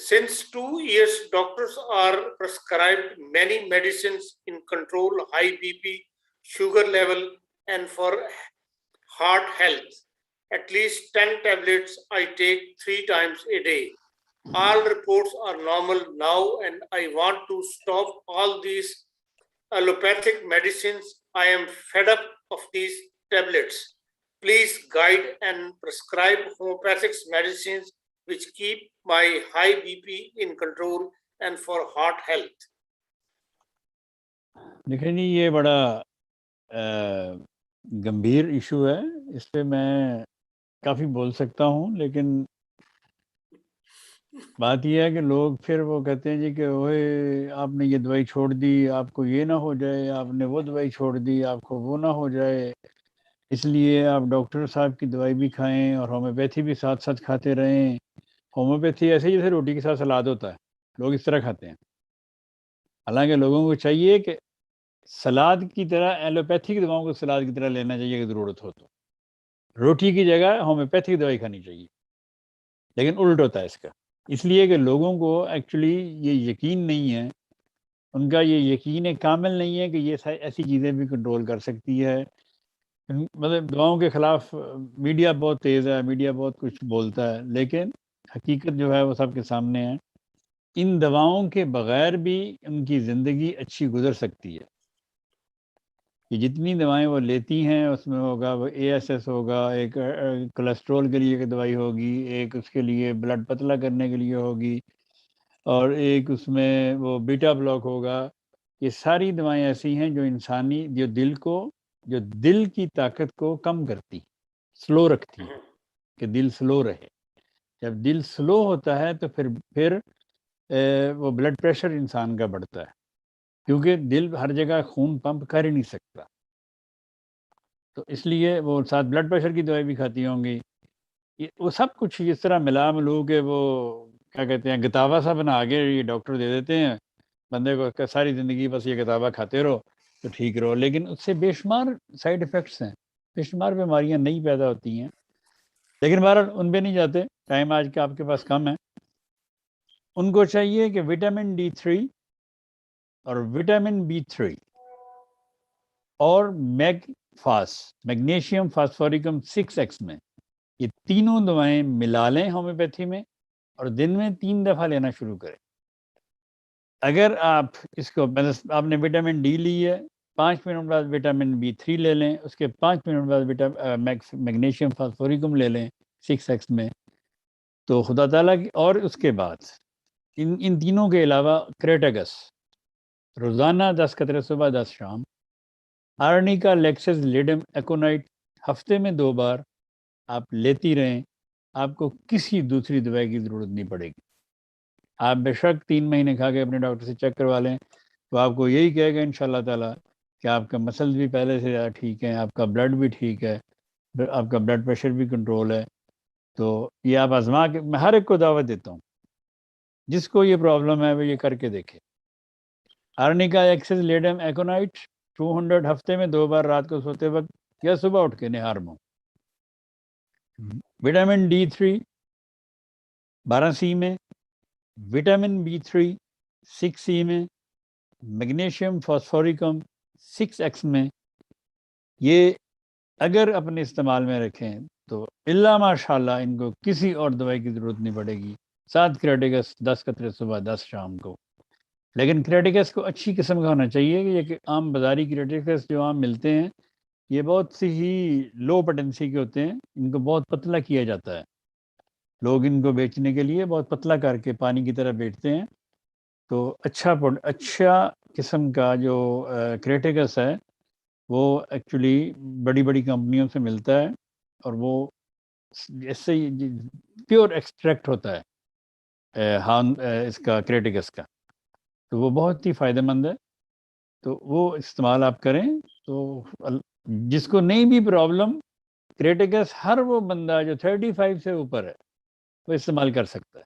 Since 2 years doctors are prescribed many medicines in control high BP, sugar level and for heart health. At least 10 tablets I take 3 times a day. All reports are normal now and I want to stop all these allopathic medicines. I am fed up of these tablets. Please guide and prescribe homeopathic medicines which keep my high BP in control and for heart health. دیکھیں جی، یہ بڑا گمبھیر issue ہے. اس پہ میں کافی بول سکتا ہوں، لیکن بات یہ ہے کہ لوگ پھر وہ کہتے ہیں جی کہ اوے آپ نے یہ دوائی چھوڑ دی، آپ کو یہ نہ ہو جائے، آپ نے وہ دوائی چھوڑ دی، آپ کو وہ نہ ہو جائے، اس لیے آپ ڈاکٹر صاحب کی دوائی بھی کھائیں اور ہومیوپیتھی بھی ساتھ ساتھ کھاتے رہیں. ہومیوپیتھی ایسے جیسے روٹی کے ساتھ سلاد ہوتا ہے، لوگ اس طرح کھاتے ہیں. حالانکہ لوگوں کو چاہیے کہ سلاد کی طرح ایلوپیتھی کی دواؤں کو سلاد کی طرح لینا چاہیے کہ ضرورت ہو تو. روٹی کی جگہ ہومیوپیتھی کی دوائی کھانی چاہیے، لیکن الٹ ہوتا ہے اس کا. اس لیے کہ لوگوں کو ایکچولی یہ یقین نہیں ہے، ان کا یہ یقین کامل نہیں ہے کہ یہ ایسی چیزیں بھی کنٹرول کر سکتی ہے. مطلب دواؤں کے خلاف میڈیا بہت تیز ہے، میڈیا بہت کچھ بولتا ہے، لیکن حقیقت جو ہے وہ سب کے سامنے ہے. ان دواؤں کے بغیر بھی ان کی زندگی اچھی گزر سکتی ہے. کہ جتنی دوائیں وہ لیتی ہیں اس میں ہوگا وہ ASS ہوگا، ایک کولیسٹرول کے لیے ایک دوائی ہوگی، ایک اس کے لیے بلڈ پتلا کرنے کے لیے ہوگی، اور ایک اس میں وہ بیٹا بلاک ہوگا. یہ ساری دوائیں ایسی ہیں جو انسانی جو دل کی طاقت کو کم کرتی، سلو رکھتی ہیں کہ دل سلو رہے. جب دل سلو ہوتا ہے تو پھر وہ بلڈ پریشر انسان کا بڑھتا ہے، کیونکہ دل ہر جگہ خون پمپ کر ہی نہیں سکتا. تو اس لیے وہ ساتھ بلڈ پریشر کی دوائی بھی کھاتی ہوں گی. وہ سب کچھ اس طرح ملا ملو کے وہ کیا کہتے ہیں گتاوا سا بنا آگے یہ ڈاکٹر دے دیتے ہیں بندے کو کہ ساری زندگی بس یہ گتاوا کھاتے رہو تو ٹھیک رہو. لیکن اس سے بے شمار سائیڈ ایفیکٹس ہیں، بے شمار بیماریاں نئی پیدا ہوتی ہیں. لیکن بہرحال ان پہ نہیں جاتے، ٹائم آج کا آپ کے پاس کم ہے. ان کو چاہیے کہ وٹامن D3 اور وٹامن B3 اور میگنیشیم فاسفوریکم 6X میں، یہ تینوں دوائیں ملا لیں ہومیوپیتھی میں اور دن میں 3 دفعہ لینا شروع کریں۔ اگر آپ اس کو آپ نے وٹامن ڈی لی ہے، 5 منٹ بعد وٹامن B3 لے لیں، اس کے 5 منٹ بعد میگنیشیم فاسفوریکم لے لیں 6X میں، تو خدا تعالیٰ کی، اور اس کے بعد ان تینوں کے علاوہ کریٹاگس روزانہ 10 قطرے صبح 10 شام، آرنیکا لیکسس لیڈم ایکونائٹ ہفتے میں 2 بار آپ لیتی رہیں، آپ کو کسی دوسری دوائی کی ضرورت نہیں پڑے گی۔ آپ بے شک 3 مہینے کھا کے اپنے ڈاکٹر سے چیک کروا لیں تو آپ کو یہی کہے گا انشاءاللہ تعالیٰ کہ آپ کا مسلز بھی پہلے سے زیادہ ٹھیک ہیں، آپ کا بلڈ بھی ٹھیک ہے، آپ کا بلڈ پریشر بھی کنٹرول ہے۔ تو یہ آپ آزما کے، میں ہر ایک کو دعوت دیتا ہوں جس کو یہ پرابلم ہے وہ یہ کر کے دیکھے۔ آرنیکا ایکسس لیڈم ایکونائٹ 200 ہفتے میں 2 بار، رات کو سوتے وقت یا صبح اٹھ کے نہار منہ۔ وٹامن D3 12C میں، وٹامن B3 6C میں، میگنیشیم فاسفوریکم 6X میں، یہ اگر اپنے استعمال میں رکھیں تو اللہ ماشاء اللہ ان کو کسی اور دوائی کی ضرورت نہیں پڑے گی۔ 7 کریٹیکس 10 قطرے صبح 10 شام کو، لیکن کریٹیکس کو اچھی قسم کا ہونا چاہیے کہ یہ کہ عام بازاری کریٹیکس جو عام ملتے ہیں یہ بہت سی ہی لو پوٹینسی کے ہوتے ہیں، ان کو بہت پتلا کیا جاتا ہے، لوگ ان کو بیچنے کے لیے بہت پتلا کر کے پانی کی طرح بیچتے ہیں۔ تو اچھا قسم کا جو کریٹیکس ہے وہ ایکچولی بڑی بڑی کمپنیوں سے ملتا ہے، اور وہ اس سے پیور ایکسٹریکٹ ہوتا ہے اس کا کریٹیکس کا، تو وہ بہت ہی فائدہ مند ہے، تو وہ استعمال آپ کریں۔ تو جس کو نہیں بھی پرابلم، کریٹیکس ہر وہ بندہ جو 35 سے اوپر ہے وہ استعمال کر سکتا ہے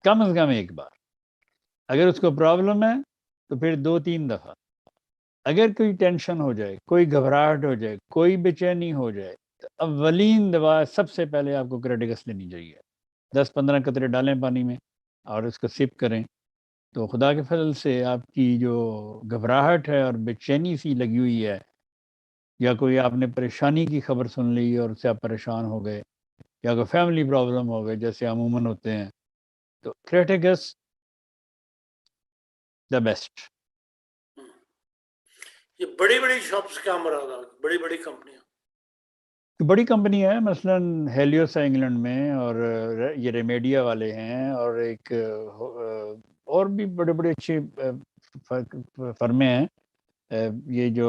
کم از کم ایک بار۔ اگر اس کو پرابلم ہے تو پھر 2-3 دفعہ۔ اگر کوئی ٹینشن ہو جائے، کوئی گھبراہٹ ہو جائے، کوئی بے چینی ہو جائے، تو اولین دوا سب سے پہلے آپ کو کریٹیکس لینی چاہیے۔ 10-15 قطرے ڈالیں پانی میں اور اس کو سپ کریں، تو خدا کے فضل سے آپ کی جو گھبراہٹ ہے اور بے چینی سی لگی ہوئی ہے، یا کوئی آپ نے پریشانی کی خبر سن لی اور اس سے آپ پریشان ہو گئے، یا کوئی فیملی پرابلم ہو گئے جیسے عموماً ہوتے ہیں، تو کریٹیکس دا بیسٹ۔ یہ بڑی بڑی شاپس کیا مراد ہے؟ بڑی بڑی کمپنیاں؟ بڑی کمپنی ہے، مثلا ہیلیوس ہے انگلینڈ میں، اور یہ ریمیڈیا والے ہیں، اور ایک اور بھی بڑے بڑے اچھے فرمیں ہیں۔ یہ جو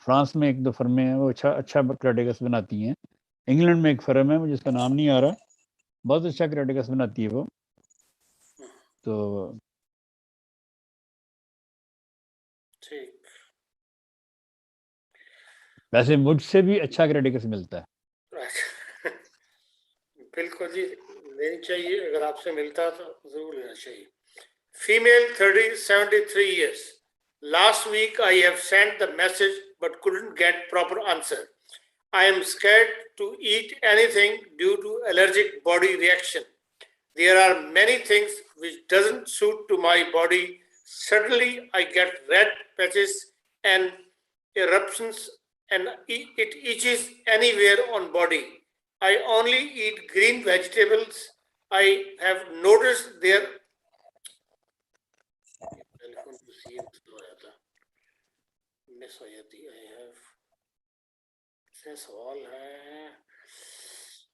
فرانس میں 1-2 فرمیں ہیں وہ اچھا کریٹیکس بناتی ہیں۔ انگلینڈ میں ایک فرم ہے جس کا نام نہیں آ رہا، بہت اچھا کریٹیکس بناتی ہے وہ۔ تو ٹھیک، ویسے مجھ سے بھی اچھا کریٹیکس ملتا ہے۔ بالکل جی، لینی چاہیے، اگر آپ سے ملتا تو ضرور لینا چاہیے۔ Female 73 years. Last week I have sent the message but couldn't get proper answer. I am scared to eat anything due to allergic body reaction. There are many things which doesn't suit to my body. Suddenly I get red patches and eruptions and it itches anywhere on body. I only eat green vegetables. I have noticed there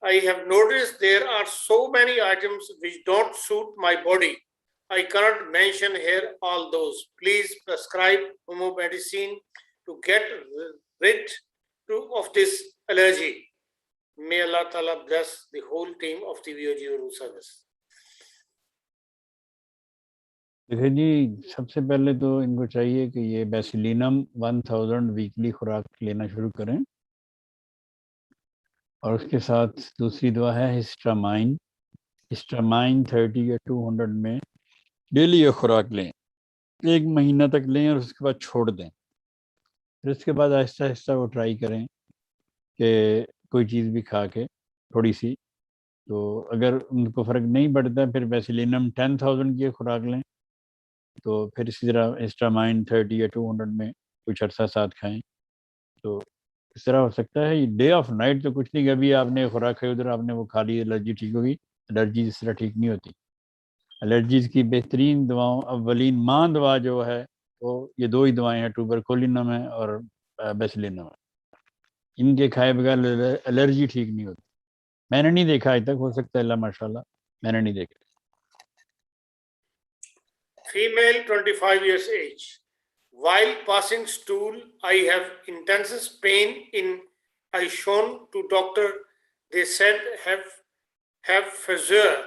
I have noticed there are so many items which don't suit my body. I cannot mention here all those. Please prescribe homomedicine to get rid of this allergy. May Allah Ta'ala bless the whole team of the VOG Urdu service. دیکھیں جی، سب سے پہلے تو ان کو چاہیے کہ یہ بیسیلینم 1000 weekly خوراک لینا شروع کریں، اور اس کے ساتھ دوسری دوا ہے ہسٹامائن 30 یا 200 میں ڈیلی یہ خوراک لیں، 1 مہینہ تک لیں اور اس کے بعد چھوڑ دیں۔ پھر اس کے بعد آہستہ آہستہ وہ ٹرائی کریں کہ کوئی چیز بھی کھا کے تھوڑی سی، تو اگر ان کو فرق نہیں پڑتا پھر بیسیلینم 10000 کی خوراک لیں، تو پھر اسی طرح ہسٹامائن 30 یا 200 میں کچھ عرصہ ساتھ کھائیں. تو اس طرح ہو سکتا ہے. ڈے آف نائٹ تو کچھ نہیں کہ ابھی آپ نے خوراک کھائی ادھر آپ نے وہ کھا لی الرجی ٹھیک ہوگی. الرجی اس طرح ٹھیک نہیں ہوتی. الرجیز کی بہترین دواؤں اولین ماں دوا جو ہے وہ یہ 2 ہی دوائیں ہیں, ٹوبرکولینم ہے اور بیسلینم ہے. ان کے کھائے بغیر الرجی ٹھیک نہیں ہوتی. میں نے نہیں دیکھا آج تک, ہو سکتا ہے اللہ ماشاء اللہ میں نے نہیں دیکھا. Female, 25 years age. While passing stool, I have intense pain in. I shown to doctor. They said have fissure.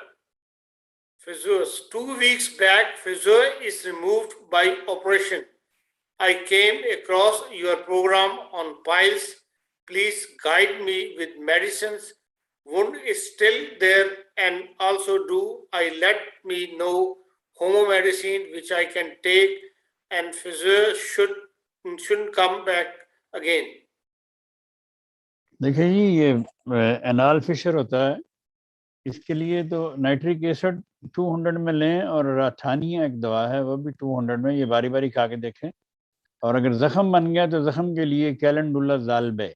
Fissures. 2 weeks back, fissure is removed by operation. I came across your program on piles. Please guide me with medicines. Wound is still there, and also do I let me know homo medicine which I can take, and fissure shouldn't come back again. دیکھیں جی یہ انال فشر ہوتا ہے, اس کے لیے تو nitric acid 200 میں لیں, اور راتھانیہ ایک دوا ہے وہ بھی 200 میں. یہ باری باری کھا کے دیکھیں. اور اگر زخم بن گیا تو زخم کے لیے کیلنڈولا زالبے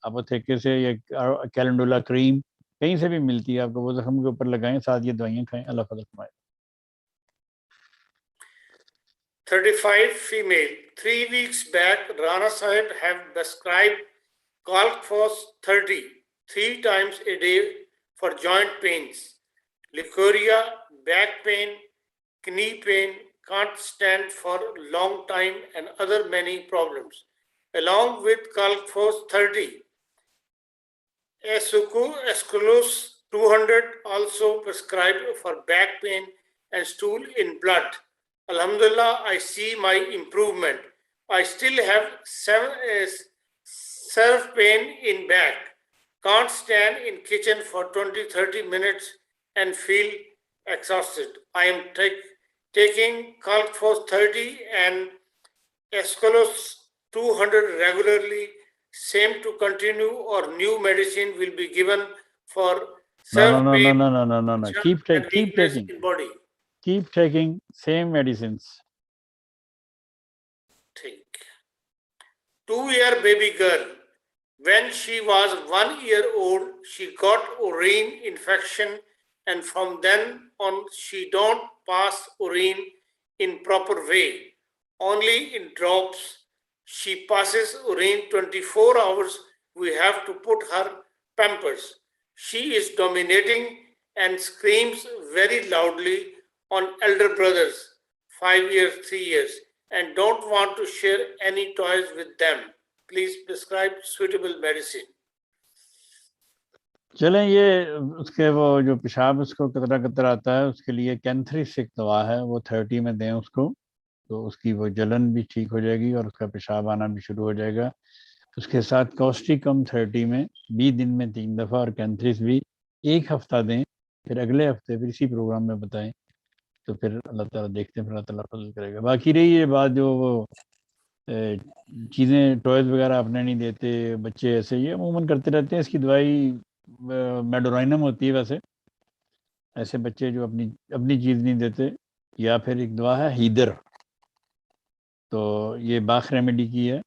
اپوتھیکے سے یا کیلنڈولا کریم کہیں سے بھی ملتی ہے آپ کو, وہ زخم کے اوپر لگائیں, ساتھ یہ دوائیاں کھائیں. اللہ فضل فرمائے. 35 female. 3 weeks back, Rana Sahib have prescribed Calcphos 30 3 times a day for joint pains, licoria, back pain, knee pain, can't stand for long time, and other many problems. Along with Calcphos 30, Esculus 200 also prescribed for back pain and stool in blood. Alhamdulillah, I see my improvement. I still have serve pain in back. Can't stand in kitchen for 20-30 minutes and feel exhausted. I am taking Calcphos 30 and Esculus 200 regularly. Same to continue, or new medicine will be given for serve pain No. Keep and weakness taking. in body. Keep taking same medicines. Take 2-year baby girl. When she was 1 year old, she got urine infection, and from then on she don't pass urine in proper way, only in drops. She passes urine 24 hours. We have to put her pampers. She is dominating and screams very loudly on elder brothers, 5 years, 3 years, and don't want to share any toys with them. Please prescribe suitable medicine. چلیں یہ اس کے وہ جو پیشاب اس کو قطرہ قطرہ آتا ہے اس کے لیے کینتھریس ایک دوا ہے, وہ 30 میں دیں اس کو, تو اس کی وہ جلن بھی ٹھیک ہو جائے گی اور اس کا پیشاب آنا بھی شروع ہو جائے گا. اس کے ساتھ کوسٹیکم 30 میں 20 دن میں 3 دفعہ, اور کینتھریس بھی 1 ہفتہ دیں, پھر اگلے ہفتے پھر اسی پروگرام میں بتائیں, تو پھر اللہ تعالیٰ دیکھتے ہیں, پھر اللہ تعالیٰ فضل کرے گا. باقی رہی یہ بات جو وہ چیزیں ٹوائز وغیرہ اپنے نہیں دیتے بچے, ایسے یہ عموماً کرتے رہتے ہیں. اس کی دوائی میڈورائنم ہوتی ہے ویسے, ایسے بچے جو اپنی چیز نہیں دیتے. یا پھر ایک دوا ہے ہیدر, تو یہ باخ ریمیڈی کی ہے,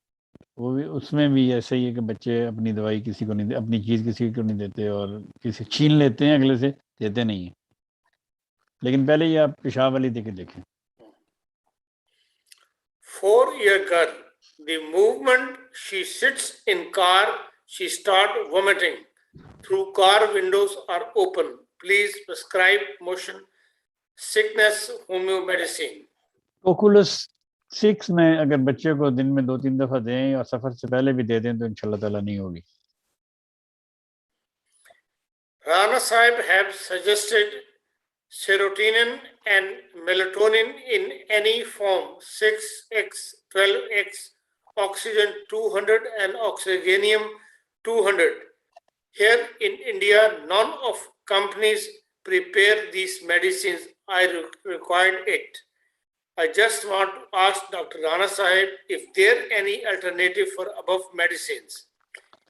وہ بھی اس میں بھی ایسا ہی ہے کہ بچے اپنی دوائی کسی کو نہیں, اپنی چیز کسی کو نہیں دیتے, اور کسی چھین لیتے ہیں اگلے سے, دیتے نہیں ہیں. لیکن پہلے یہ آپ پیشاب والی دے کے دیکھیں. 4-year girl. The movement she sits in car, she start vomiting. Through car windows are open. Please prescribe motion sickness homeo medicine. اوکولس 6 میں اگر بچے کو دن میں 2-3 دفعہ دیں اور سفر سے پہلے بھی دے دیں تو انشاءاللہ تعالیٰ نہیں ہوگی. Rana Sahib have suggested serotonin and melatonin in any form, 6x, 12x, oxygen 200 and oxygenium 200. Here in India, none of companies prepare these medicines. I required it. I just want to ask Dr. Rana Sahib if there any alternative for above medicines.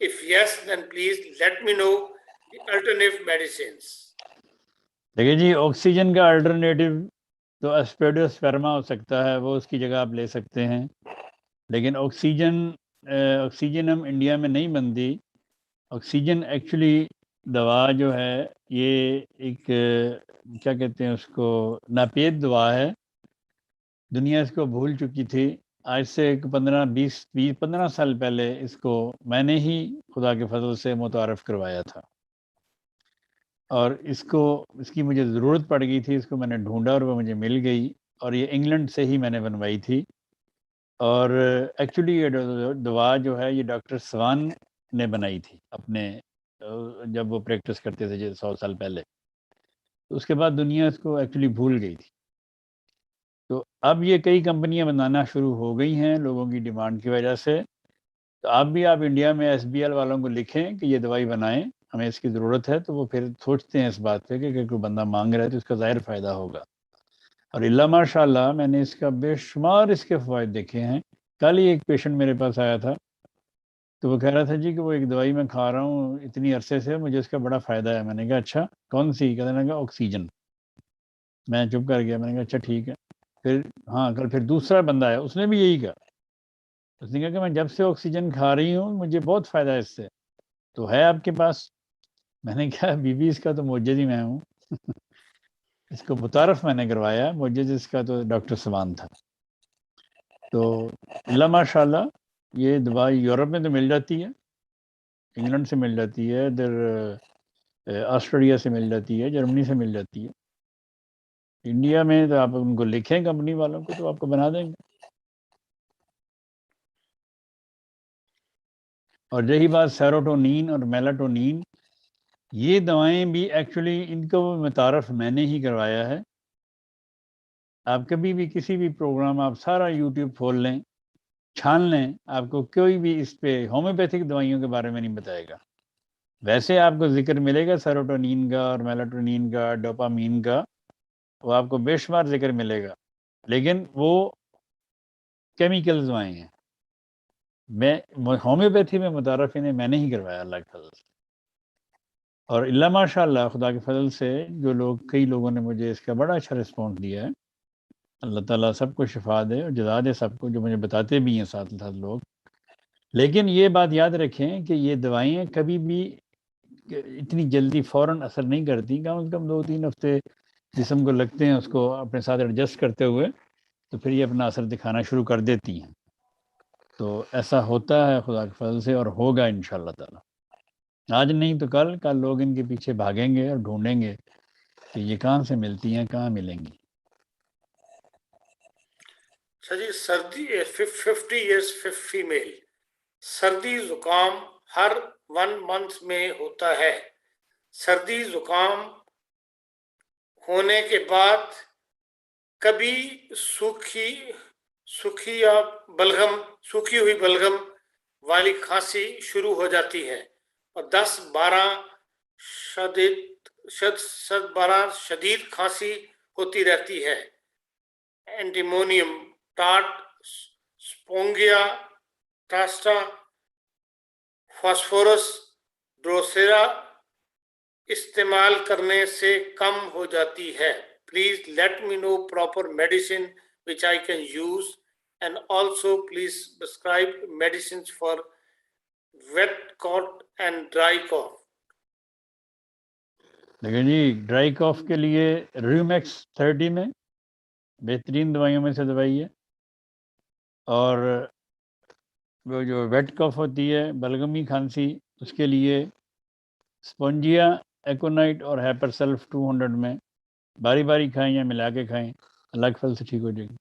If yes, then please let me know the alternative medicines. دیکھیے جی, oxygen کا alternative تو اسپیڈوسپرما ہو سکتا ہے، وہ اس کی جگہ آپ لے سکتے ہیں. لیکن آکسیجن ہم انڈیا میں نہیں بنتی. آکسیجن ایکچولی دوا جو ہے یہ ایک کیا کہتے ہیں اس کو، ناپید دوا ہے. دنیا اس کو بھول چکی تھی. آج سے 15 سال پہلے اس کو میں نے ہی خدا کے فضل سے متعارف کروایا تھا، اور اس کی مجھے ضرورت پڑ گئی تھی. اس کو میں نے ڈھونڈا اور وہ مجھے مل گئی، اور یہ انگلینڈ سے ہی میں نے بنوائی تھی. اور ایکچولی یہ دوا جو ہے یہ ڈاکٹر سوان نے بنائی تھی اپنے جب وہ پریکٹس کرتے تھے 100 سال پہلے. تو اس کے بعد دنیا اس کو ایکچولی بھول گئی تھی. تو اب یہ کئی کمپنیاں بنانا شروع ہو گئی ہیں لوگوں کی ڈیمانڈ کی وجہ سے. تو آپ انڈیا میں SBL والوں کو لکھیں کہ یہ دوائی بنائیں، ہمیں اس کی ضرورت ہے. تو وہ پھر سوچتے ہیں اس بات پہ کہ اگر کوئی بندہ مانگ رہا ہے تو اس کا ظاہر فائدہ ہوگا. اور اللہ ماشاء اللہ میں نے اس کا بے شمار اس کے فوائد دیکھے ہیں. کل ہی ایک پیشنٹ میرے پاس آیا تھا، تو وہ کہہ رہا تھا جی کہ وہ ایک دوائی میں کھا رہا ہوں اتنی عرصے سے، مجھے اس کا بڑا فائدہ ہے. میں نے کہا اچھا کون سی؟ کہنے لگا آکسیجن. میں چپ کر گیا. میں نے کہا اچھا ٹھیک ہے. کل پھر دوسرا بندہ آیا، اس نے بھی یہی کہا. اس نے کہا کہ میں جب سے آکسیجن کھا رہی ہوں مجھے بہت فائدہ ہے اس سے. تو ہے آپ کے پاس؟ میں نے کہا بیوی اس کا تو معجز ہی میں ہوں. اس کو متعارف میں نے کروایا، معجز اس کا تو ڈاکٹر سوان تھا. تو اللہ ماشاء اللہ یہ دوائی یورپ میں تو مل جاتی ہے، انگلینڈ سے مل جاتی ہے، ادھر آسٹریلیا سے مل جاتی ہے، جرمنی سے مل جاتی ہے. انڈیا میں تو آپ ان کو لکھیں کمپنی والوں کو تو آپ کو بنا دیں گے. اور رہی بات سیروٹونین اور میلاٹونین، یہ دوائیں بھی ایکچولی ان کو متعارف میں نے ہی کروایا ہے. آپ کبھی بھی کسی بھی پروگرام آپ سارا یوٹیوب کھول لیں، چھان لیں، آپ کو کوئی بھی اس پہ ہومیوپیتھک دوائیوں کے بارے میں نہیں بتائے گا. ویسے آپ کو ذکر ملے گا سیروٹونین کا اور میلاٹونین کا، ڈوپامین کا، وہ آپ کو بے شمار ذکر ملے گا، لیکن وہ کیمیکل دوائیں ہیں. میں ہومیوپیتھی میں متعارف انہیں میں نے ہی کروایا اللہ کے فضل سے. اور اللہ ماشاء اللہ خدا کے فضل سے کئی لوگوں نے مجھے اس کا بڑا اچھا رسپانس دیا ہے. اللہ تعالیٰ سب کو شفا دے اور جزا دے سب کو جو مجھے بتاتے بھی ہیں ساتھ ساتھ لوگ. لیکن یہ بات یاد رکھیں کہ یہ دوائیں کبھی بھی اتنی جلدی فوراً اثر نہیں کرتی. کم از کم 2-3 ہفتے جسم کو لگتے ہیں اس کو اپنے ساتھ ایڈجسٹ کرتے ہوئے، تو پھر یہ اپنا اثر دکھانا شروع کر دیتی ہیں. تو ایسا ہوتا ہے خدا کے فضل سے، اور ہوگا انشاءاللہ تعالیٰ. آج نہیں تو کل لوگ ان کے پیچھے بھاگیں گے اور ڈھونڈیں گے کہ یہ کہاں سے ملتی ہیں، کہاں ملیں گی. جی سردی 50 ایئرس فیمیل، سردی زکام ہر 1 منتھ میں ہوتا ہے. سردی زکام ہونے کے بعد کبھی سوکھی ہوئی بلغم والی کھانسی شروع ہو جاتی ہے، اور 10-12 شدید کھانسی ہوتی رہتی ہے. اینٹیمونیم ٹاٹ، سپونگیا ٹاسٹا، فاسفورس ڈروسیرا استعمال کرنے سے کم ہو جاتی ہے. Please let me know proper medicine which I can use, and also please prescribe medicines for wet cough and dry cough. لیکن جی ڈرائی کاف کے لیے ریومیکس 30 میں بہترین دوائیوں میں سے دوائی ہے. اور وہ جو ویٹ کف ہوتی ہے بلغمی کھانسی، اس کے لیے سپونجیا ایکونائٹ اور ہیپر سلف 200 میں باری باری کھائیں یا ملا کے کھائیں، اللہ کے فضل سے ٹھیک ہو جائے گی.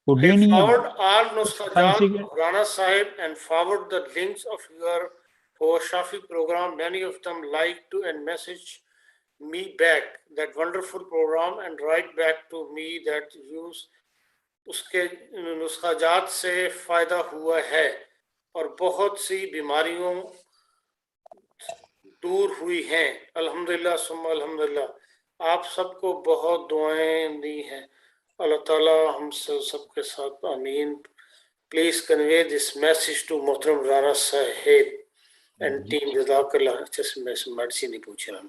I کوڈینیم forward all کھانسی Nuskhajat کے of Rana Sahib and forward the links of your Shafi program. Many of them like to and message me back that wonderful program and write back to me that use اس کے نسخاجات سے فائدہ ہوا ہے اور بہت سی بیماریوں دور ہوئی ہیں. الحمدللہ ثم الحمدللہ. آپ سب کو بہت دعائیں دی ہیں. اللہ تعالیٰ ہم سب کے ساتھ آمین. Please convey this message to محترم رانا صاحب اینڈ ٹیم. جزاک اللہ. اچھا سے میں سے میڈیسن نہیں پوچھ رہا ہوں.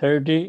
30,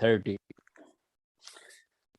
30।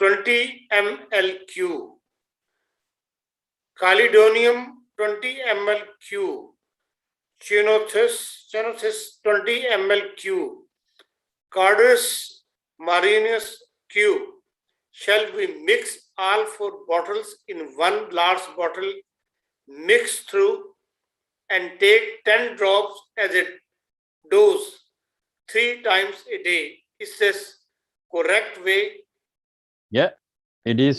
20 ml cube, Calidonium 20 ml cube, Chenothis 20 ml cube, Cardus marinus cube. Shall we mix all 4 bottles in one large bottle, mix through and take 10 drops as a dose 3 times a day? Is this correct way? Yeah, it is.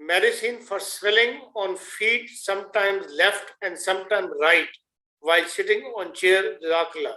Medicine for swelling on feet, sometimes left and sometimes right, while sitting on chair. Jazakallah.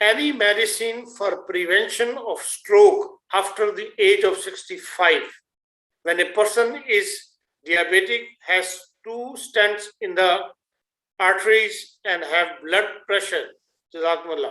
Any medicine for prevention of stroke after the age of 65? When a person is diabetic, has 2 stents in the arteries and have blood pressure. Jazakumullah.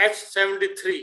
H73,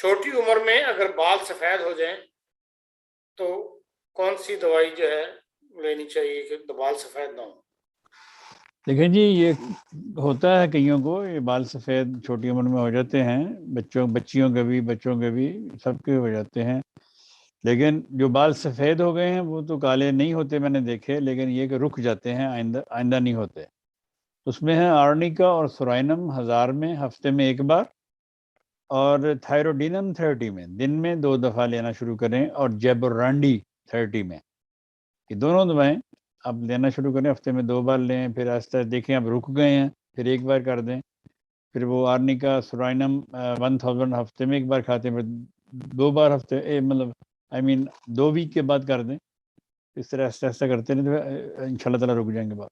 چھوٹی عمر میں اگر بال سفید ہو جائیں تو کون سی دوائی جو ہے لینی چاہیے کہ بال سفید نہ ہو؟ دیکھیں جی، یہ ہوتا ہے کئیوں کو، یہ بال سفید چھوٹی عمر میں ہو جاتے ہیں، بچیوں کے بھی، بچوں کے بھی، سب کے ہو جاتے ہیں. لیکن جو بال سفید ہو گئے ہیں وہ تو کالے نہیں ہوتے، میں نے دیکھے، لیکن یہ کہ رک جاتے ہیں، آئندہ نہیں ہوتے. اس میں ہے آرنیکا اور سورائنم 1000 میں ہفتے میں 1 بار، اور تھائروڈینم 30 میں دن میں 2 دفعہ لینا شروع کریں، اور جیبورانڈی 30 میں. یہ دونوں دوائیں آپ لینا شروع کریں، ہفتے میں 2 بار لیں، پھر آہستہ دیکھیں اب رک گئے ہیں پھر 1 بار کر دیں، پھر وہ آرنیکا سورائنم 1000 ہفتے میں 1 بار کھاتے ہیں، پھر 2 بار مطلب 2 ویک کے بعد کر دیں. اس طرح آہستہ آہستہ کرتے رہیں تو ان شاء اللہ تعالیٰ رک جائیں گے بات.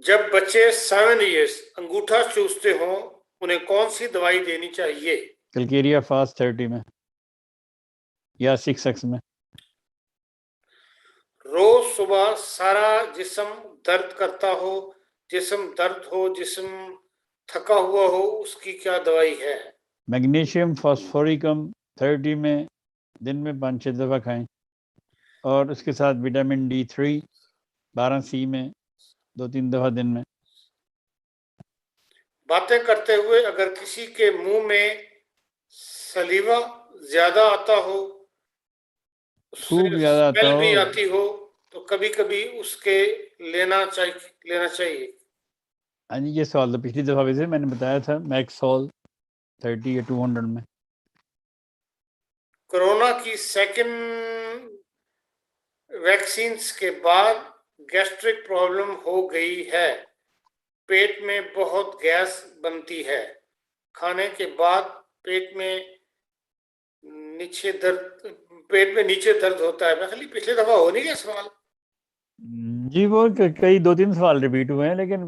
جب بچے 7 ایئرس انگوٹھا چوستے ہوں انہیں کون سی دوائی دینی چاہیے؟ کلکیریا فاسٹ 30 میں یا 6X میں. روز صبح سارا جسم درد کرتا ہو، جسم تھکا ہوا ہو، اس کی کیا دوائی ہے؟ میگنیشیم فاسفوریکم 30 میں دن میں 5-6 دفعہ کھائیں، اور اس کے ساتھ وٹامن D3 12C میں 2-3 دفعہ دن میں. باتیں کرتے ہوئے اگر کسی کے منہ میں سلیوا زیادہ آتا ہو، اس سے تھوک زیادہ آتا اسمیل ہو. بھی آتی ہو، تو کبھی کبھی اس کے لینا چاہیے. ہاں جی، یہ سوال تو پچھلی دفعہ بھی سے میں نے بتایا تھا، میکسول 30 یا 200 میں. کورونا کی سیکنڈ ویکسینز کے بعد گیسٹرک پرابلم ہو گئی ہے، پیٹ میں بہت گیس بنتی ہے، کھانے کے بعد پیٹ میں نیچے درد ہوتا ہے. میں خالی پچھلے دفعہ ہو نہیں گیا سوال. جی وہ کئی 2-3 سوال ریپیٹ ہوئے ہیں، لیکن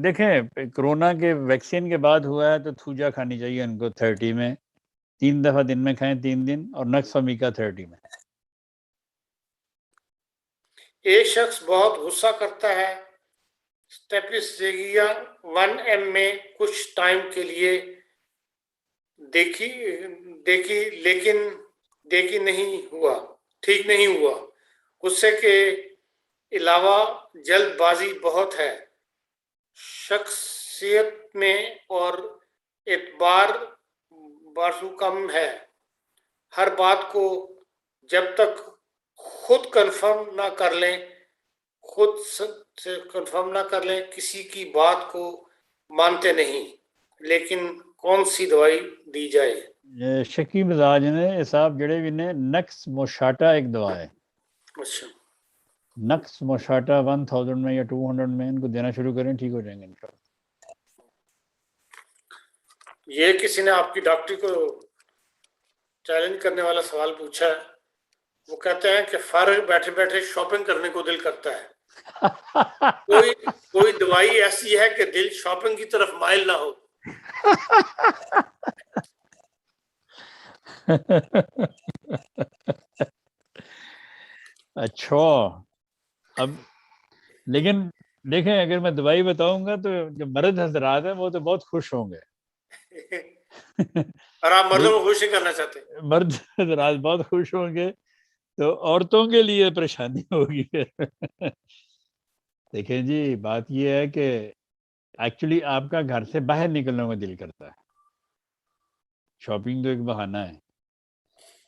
دیکھیں کرونا کے ویکسین کے بعد ہوا ہے تو تھوجا کھانی چاہیے ان کو 30 میں، 3 دفعہ دن میں کھائیں 3 دن، اور نکس فمیکا 30 میں. ایک شخص بہت غصہ کرتا ہے، اسٹیپسیگیا 1M میں کچھ ٹائم کے لیے دیکھی لیکن ٹھیک نہیں ہوا. غصے کے علاوہ جلد بازی بہت ہے شخصیت میں اور اعتبار بازو کم ہے. ہر بات کو جب تک خود سے کنفرم نہ کر لیں کسی کی بات کو مانتے نہیں. لیکن کون سی دوائی دی جائے؟ شکی مزاج نے حساب جڑے بھی نے نکس موشاٹا ایک دوا ہے. اچھا، نکس موشاٹا 1000 میں یا 200 میں ان کو دینا شروع کریں، ٹھیک ہو جائیں گے انشاءاللہ. یہ کسی نے آپ کی ڈاکٹری کو چیلنج کرنے والا سوال پوچھا ہے. وہ کہتے ہیں کہ فارغ بیٹھے بیٹھے شاپنگ کرنے کو دل کرتا ہے، کوئی دوائی ایسی ہے کہ دل شاپنگ کی طرف مائل نہ ہو؟ اچھا، اب لیکن دیکھیں اگر میں دوائی بتاؤں گا تو جو مرد حضرات ہیں وہ تو بہت خوش ہوں گے. اور آپ مردوں کو خوش نہیں کرنا چاہتے؟ مرد حضرات بہت خوش ہوں گے، تو عورتوں کے لیے پریشانی ہوگی. دیکھیں جی بات یہ ہے کہ ایکچولی آپ کا گھر سے باہر نکلنے کا دل کرتا ہے، شاپنگ تو ایک بہانہ ہے،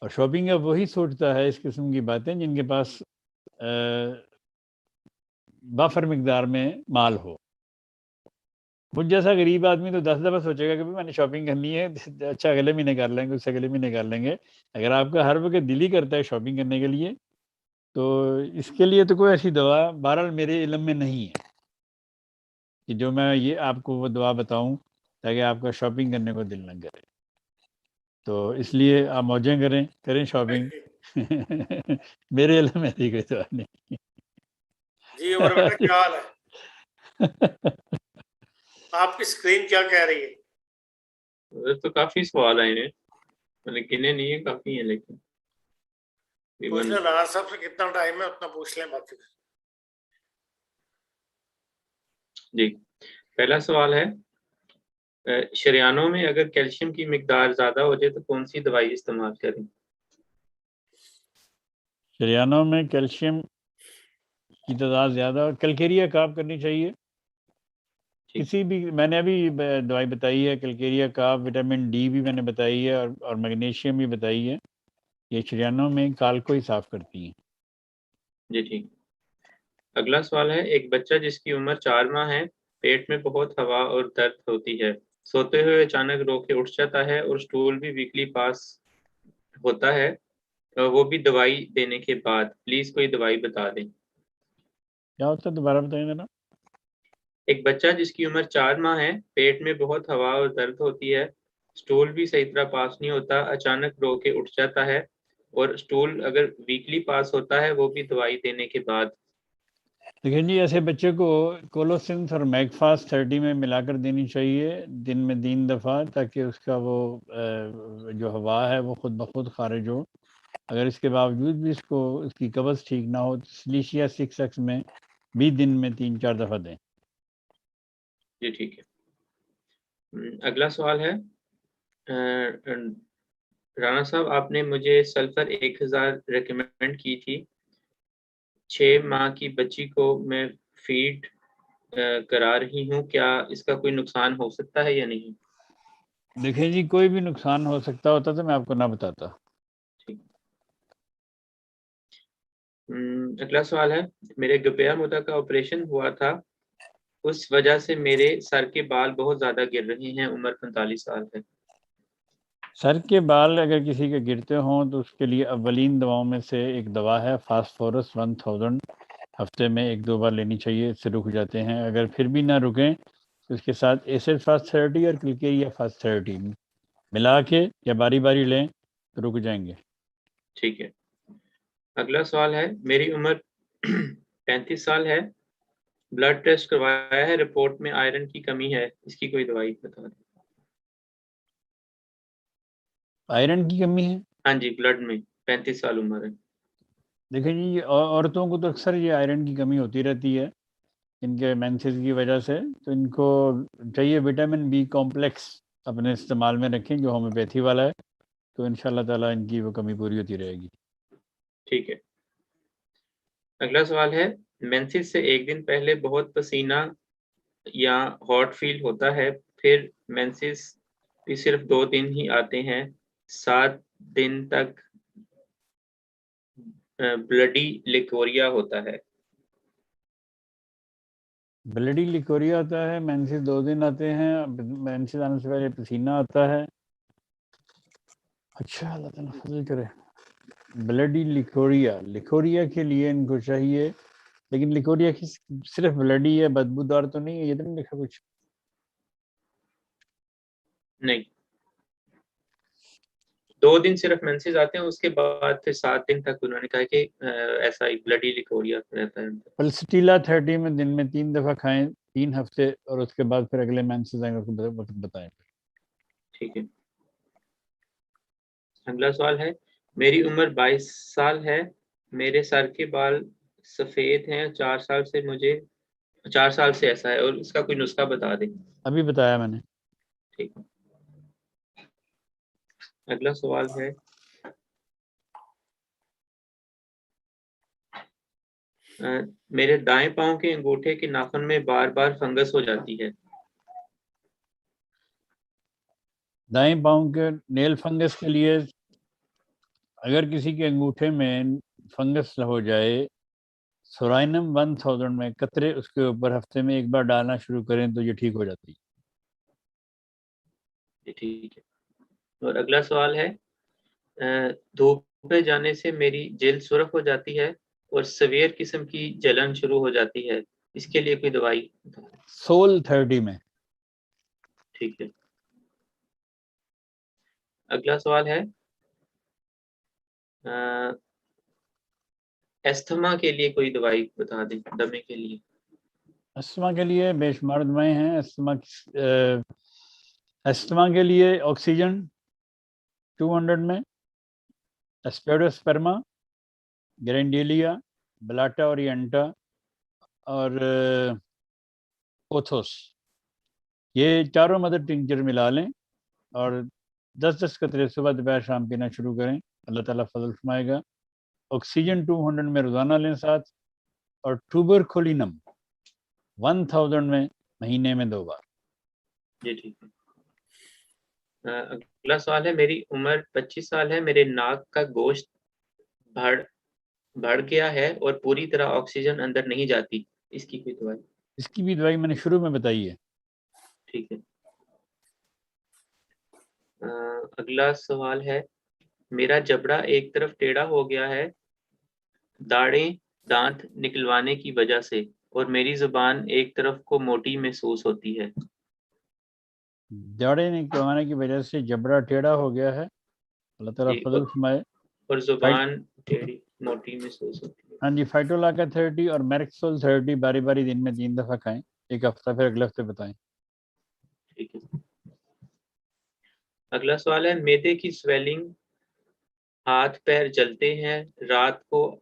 اور شاپنگ اب وہی سوچتا ہے اس قسم کی باتیں جن کے پاس بفر مقدار میں مال ہو. مجھ جیسا غریب آدمی تو 10 دفعہ سوچے گا کہ میں نے شاپنگ کرنی ہے، اچھا اگلے مہینے کر لیں گے، اس سے اگلے مہینے کر لیں گے. اگر آپ کا ہر وقت دل ہی کرتا ہے شاپنگ کرنے کے لیے تو اس کے لیے تو کوئی ایسی دوا بہرحال میرے علم میں نہیں ہے کہ جو میں یہ آپ کو وہ دوا بتاؤں تاکہ آپ کا شاپنگ کرنے کو دل نہ کرے. تو اس لیے آپ موجیں کریں شاپنگ. میرے علم میں ایسی کوئی دوا نہیں. جی عمر بیٹا کیا حال ہے؟ آپ کی اسکرین کیا کہہ رہی ہے؟ تو کافی سوال آئے ہیں، میں نے گنے نہیں ہے، کافی ہیں، لیکن پوچھ لیں راز صاحب سے کتنا ٹائم ہے اتنا پوچھ لیں باقی. جی پہلا سوال ہے شریانوں میں اگر کیلشیم کی مقدار زیادہ ہو جائے تو کون سی دوائی استعمال کریں؟ شریانوں میں کیلشیم کی تعداد زیادہ، کلکیریا کاپ کرنی چاہیے. کسی بھی، میں نے ابھی دوائی بتائی ہے کلکیریا کاپ، وٹامن ڈی بھی میں نے بتائی ہے، اور میگنیشیم بھی بتائی ہے. یہ شریانوں میں کال کو ہی صاف کرتی ہیں. جی ٹھیک. اگلا سوال ہے، ایک بچہ جس کی عمر 4 ماہ ہے، پیٹ میں بہت ہوا اور درد ہوتی ہے، سوتے ہوئے اچانک رو کے اٹھ جاتا ہے اور سٹول بھی ویکلی پاس ہوتا ہے، وہ بھی دوائی دینے کے بعد. پلیز کوئی دوائی بتا دیں. کیا ہوتا ہے دوبارہ بتائیں ذرا. ایک بچہ جس کی عمر 4 ماہ ہے، پیٹ میں بہت ہوا اور درد ہوتی ہے، سٹول بھی صحیح طرح پاس نہیں ہوتا، اچانک رو کے اٹھ جاتا ہے، اور سٹول اگر ویکلی پاس ہوتا ہے وہ بھی دوائی دینے کے بعد. دیکھیں جی، ایسے بچے کو کولوسنس اور میگفاس 30 میں ملا کر دینی چاہیے دن میں 3 دفعہ، تاکہ اس کا وہ جو ہوا ہے وہ خود بخود خارج ہو. اگر اس کے باوجود بھی اس کو اس کی قبض ٹھیک نہ ہو تو سلیشیا 6X میں بھی دن میں 3-4 دفعہ دیں. جی ٹھیک ہے. اگلا سوال ہے، رانا صاحب آپ نے مجھے سلفر 1000 ریکمینڈ کی تھی، 6 ماہ کی بچی کو میں فیڈ کرا رہی ہوں، کیا اس کا کوئی نقصان ہو سکتا ہے یا نہیں؟ دیکھیں جی، کوئی بھی نقصان ہو سکتا ہوتا تو میں آپ کو نہ بتاتا. ٹھیک. اگلا سوال ہے، میرے گپیا مدہ کا آپریشن ہوا تھا، اس وجہ سے میرے سر کے بال بہت زیادہ گر رہے ہیں، عمر 45 سال ہے. سر کے بال اگر کسی کے گرتے ہوں تو اس کے لیے اولین دواؤں میں سے ایک دوا ہے فاسفورس 1000، ہفتے میں 1-2 بار لینی چاہیے، اس سے رک جاتے ہیں. اگر پھر بھی نہ رکیں تو اس کے ساتھ ایسڈ فاسٹ تھراپی اور کلکیریا فاسٹ تھراپی ملا کے یا باری باری لیں تو رک جائیں گے. ٹھیک ہے. اگلا سوال ہے، میری عمر 35 سال ہے، بلڈ ٹیسٹ کروایا ہے، رپورٹ میں آئرن کی کمی ہے، اس کی کوئی دوائی بتا دیں. آئرن کی کمی ہے؟ ہاں جی، بلڈ میں 35 سال عمر ہے. دیکھیں جی، عورتوں کو تو اکثر یہ آئرن کی کمی ہوتی رہتی ہے ان کے مینسز کی وجہ سے، تو ان کو چاہیے وٹامن بی کمپلیکس اپنے استعمال میں رکھیں جو ہومیوپیتھی والا ہے، تو ان شاء اللہ تعالیٰ ان کی وہ کمی پوری ہوتی رہے گی. ٹھیک ہے. اگلا سوال ہے، مینسز سے 1 دن پہلے بہت پسینہ یا ہاٹ فیل ہوتا ہے، پھر مینسز بھی صرف 2 دن ہی آتے ہیں، 7 دن تک بلڈی لیکوریا ہوتا ہے. بلڈی لیکوریا ہوتا ہے، مینسز 2 دن آتے ہیں، مینسز آنے سے پہلے پسینہ آتا ہے. اچھا، اللہ تعالیٰ فضل کرے. بلڈی لیکوریا کے لیے ان کو چاہیے، لیکن لیکوریا کی صرف بلڈی ہے، بدبودار تو نہیں ہے، یہ تو نہیں لکھا کچھ. نہیں، 2 دن صرف مینسز آتے ہیں، اس کے بعد پھر 7 دن تک انہوں نے کہا کہ ایسا ہی بلڈی لیکوریا رہتا ہے. پلسٹیلا 30 میں دن میں 3 دفعہ کھائیں 3 ہفتے، اور اس کے بعد پھر اگلے مینسز آئیں گے وقت بتائیں. ٹھیک ہے. اگلا سوال ہے، میری عمر 22 سال ہے، میرے سر کے بال سفید ہیں، 4 سال سے ایسا ہے، اور اس کا کوئی نسخہ بتا دیں. ابھی بتایا میں نے. ٹھیک ہے. اگلا سوال ہے، میرے دائیں پاؤں کے انگوٹھے کے ناخن میں بار بار فنگس ہو جاتی ہے. دائیں پاؤں کے نیل فنگس کے لیے اگر کسی کے انگوٹھے میں فنگس ہو جائے، سورائنم 1000 میں قطرے اس کے اوپر ہفتے میں 1 بار ڈالنا شروع کریں تو یہ ٹھیک ہو جاتی ہے. ٹھیک ہے. اور اگلا سوال ہے، دھوپ پہ جانے سے میری جلد سرخ ہو جاتی ہے اور سویئر قسم کی جلن شروع ہو جاتی ہے، اس کے لیے کوئی دوائی؟ سول 30 میں. ٹھیک ہے. اگلا سوال ہے، استھما کے لیے کوئی دوائی بتا دیں، دمے کے لیے. استما کے لیے بے شمار دوائی ہیں. استما کے لیے آکسیجن 200 میں، اسپیڈوسپرما، گرینڈیلیا، بلاٹا اور ینٹا اور پوتھوس. یہ چاروں مدر ٹنکچر ملا لیں اور 10-10 قطرے صبح دوپہر شام پینا شروع کریں، اللہ تعالیٰ فضل فرمائے گا۔ آکسیجن 200 میں روزانہ لیں ساتھ، اور ٹوبرکولینم 1000 میں مہینے میں 2 بار۔ جی ٹھیک ہے۔ اگلا سوال ہے، میری عمر 25 سال ہے، میرے ناک کا گوشت بڑھ گیا ہے اور پوری طرح آکسیجن اندر نہیں جاتی، اس کی کوئی دوائی؟ اس کی بھی دوائی میں نے شروع میں بتائی ہے۔ ٹھیک ہے۔ اگلا سوال ہے، میرا جبڑا ایک طرف ٹیڑھا ہو گیا ہے داڑھیں دانت نکلوانے کی وجہ سے، اور میری زبان ایک طرف کو موٹی محسوس ہوتی ہے۔ جاڑے نکلوانے کی وجہ سے جبڑا ٹیڑھا ہو گیا ہے، اللہ تعالیٰ جی، فضل فرمائے۔ اور زبان ٹیڑھی موٹی محسوس ہوتی ہے۔ ہاں جی، فائٹولاکا تھراپی اور میرکسول تھراپی باری باری دن میں 3 دفعہ کھائیں، ایک ہفتہ پھر اگلے ہفتے بتائیں۔ ٹھیک ہے۔ اگلا سوال ہے، معدے کی سویلنگ، ہاتھ پیر جلتے ہیں، رات کو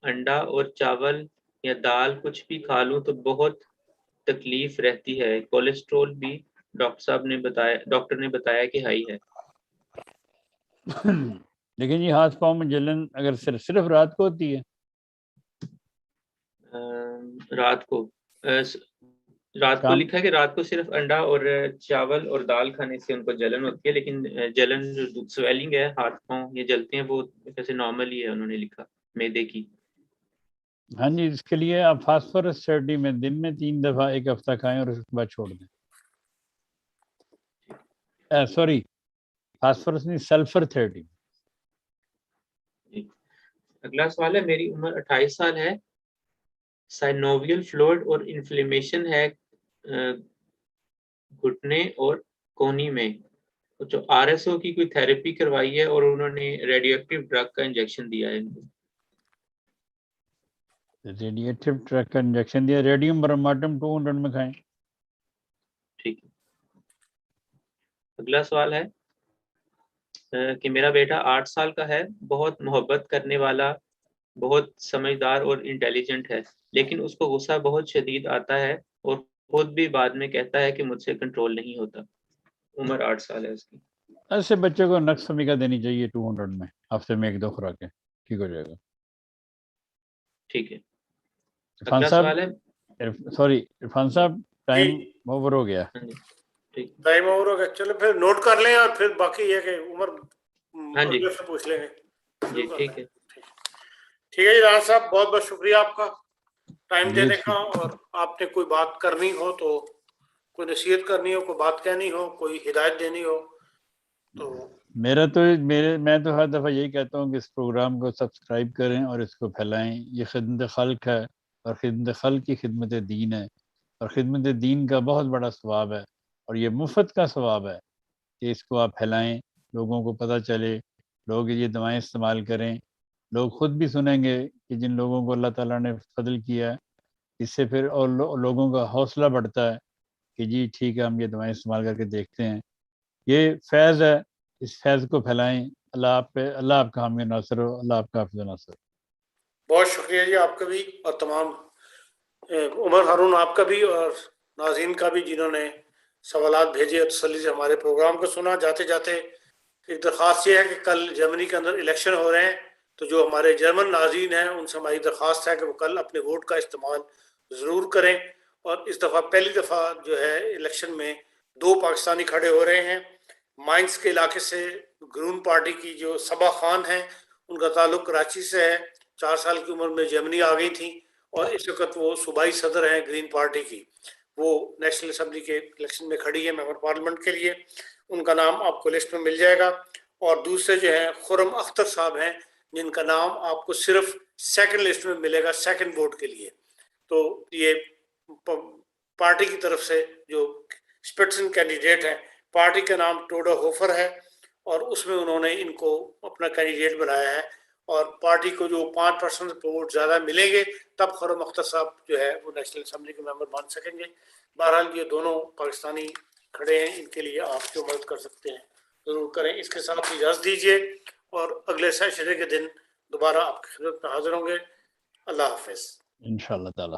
انڈا اور چاول یا دال کچھ بھی کھا لوں تو بہت تکلیف رہتی ہے، کولیسٹرول بھی ڈاکٹر نے بتایا کہ ہائی ہے۔ لیکن یہ ہاتھ پاؤں میں جلن اگر صرف رات کو ہوتی ہے؟ رات کو لکھا ہے کہ رات کو صرف انڈا اور چاول اور دال کھانے سے ان کو جلن ہوتی ہے، لیکن جلن جو سویلنگ ہے ہاتھ پاؤں یہ جلتے ہیں وہ ویسے نارمل ہی ہے، انہوں نے لکھا معدے کی۔ ہاں جی، اس کے لیے آپ فاسفورس تھراپی میں دن میں 3 دفعہ ایک ہفتہ کھائیں اور اس کے بعد چھوڑ دیں۔ سوری، فاسفورس نہیں، سلفر تھراپی۔ اگلا سوال ہے، میری عمر 28 سال ہے، سائنوویل فلوئڈ اور انفلیمیشن ہے گھٹنے اور کونی میں، جو آر ایس او کی کوئی تھراپی کروائی ہے اور انہوں نے ریڈیو ایکٹیو ڈرگ کا انجیکشن دیا ہے ان کو۔ ریڈیٹیو ڈرگ کا انجیکشن دیا، ریڈیم برماٹم 200 میں کھائیں۔ ٹھیک ہے۔ اگلا سوال ہے کہ میرا بیٹا 8 سال کا ہے، بہت محبت کرنے والا، بہت سمجھدار اور انٹیلیجنٹ ہے، لیکن اس کو غصہ بہت شدید آتا ہے اور خود بھی بعد میں کہتا ہے کہ مجھ سے کنٹرول نہیں ہوتا۔ عمر 8 سال ہے اس کی۔ ایسے بچے کو نقص فمیکا دینی چاہیے 200 میں، ہفتے میں 1-2 خوراکیں، ٹھیک ہو جائے گا۔ ٹھیک ہے۔ عرفان اگلا صاحب، سوال ہے، سوری عرفان صاحب، ٹائم اوور ہو گیا۔ ہاں جی ٹھیک، ٹائم اوور ہو گیا، چلو پھر نوٹ کر لیں اور پھر باقی یہ کہ عمر ہاں جی اگلے سے پوچھ لیں گے۔ جی ٹھیک ہے۔ ٹھیک ہے جی رانا صاحب، بہت بہت شکریہ آپ کا ٹائم جی دینے کا، اور آپ نے کوئی بات کرنی ہو تو، کوئی نصیحت کرنی ہو، کوئی بات کہنی ہو، کوئی ہدایت دینی ہو تو۔ میں تو ہر دفعہ یہی کہتا ہوں کہ اس پروگرام کو سبسکرائب کریں اور اس کو پھیلائیں۔ یہ خدمت خلق ہے، اور خدمت خلق کی خدمت دین ہے، اور خدمت دین کا بہت بڑا ثواب ہے، اور یہ مفت کا ثواب ہے کہ اس کو آپ پھیلائیں، لوگوں کو پتہ چلے، لوگ یہ دوائیں استعمال کریں۔ لوگ خود بھی سنیں گے کہ جن لوگوں کو اللہ تعالیٰ نے فضل کیا ہے، اس سے پھر اور لوگوں کا حوصلہ بڑھتا ہے کہ جی ٹھیک ہے، ہم یہ دوائیں استعمال کر کے دیکھتے ہیں۔ یہ فیض ہے، اس فیض کو پھیلائیں۔ اللہ آپ کا حامی ناصر ہو، اللہ آپ کا حافظ و ناصر۔ بہت شکریہ جی آپ کا بھی، اور تمام عمر ہارون آپ کا بھی، اور ناظرین کا بھی جنہوں نے سوالات بھیجے اور تسلی سے ہمارے پروگرام کو سنا۔ جاتے جاتے ایک درخواست یہ ہے کہ کل جرمنی کے اندر الیکشن ہو رہے ہیں، تو جو ہمارے جرمن ناظرین ہیں ان سے ہماری درخواست ہے کہ وہ کل اپنے ووٹ کا استعمال ضرور کریں۔ اور اس دفعہ پہلی دفعہ جو ہے الیکشن میں 2 پاکستانی کھڑے ہو رہے ہیں۔ مائنس کے علاقے سے گرون پارٹی کی جو صبا خان ہیں، ان کا تعلق کراچی سے ہے، 4 سال کی عمر میں جرمنی آ گئی تھیں، اور اس وقت وہ صوبائی صدر ہیں گرین پارٹی کی۔ وہ نیشنل اسمبلی کے الیکشن میں کھڑی ہے ممبر پارلیمنٹ کے لیے، ان کا نام آپ کو لسٹ میں مل جائے گا۔ اور دوسرے جو ہیں خرم اختر صاحب ہیں، جن کا نام آپ کو صرف سیکنڈ لسٹ میں ملے گا، سیکنڈ ووٹ کے لیے۔ تو یہ پارٹی کی طرف سے جو اسپٹسن کینڈیڈیٹ ہیں، پارٹی کا نام ٹوڈو ہوفر ہے، اور اس میں انہوں نے ان کو اپنا کینڈیڈیٹ بنایا ہے، اور پارٹی کو جو 5% ووٹ زیادہ ملیں گے تب خرم اختر صاحب جو ہے وہ نیشنل اسمبلی کے ممبر بن سکیں گے۔ بہرحال یہ دونوں پاکستانی کھڑے ہیں، ان کے لیے آپ جو مدد کر سکتے ہیں ضرور کریں۔ اس کے ساتھ اجازت دیجیے، اور اگلے سیشن کے دن دوبارہ آپ کی خدمت میں حاضر ہوں گے۔ اللہ حافظ۔ انشاءاللہ تعالی۔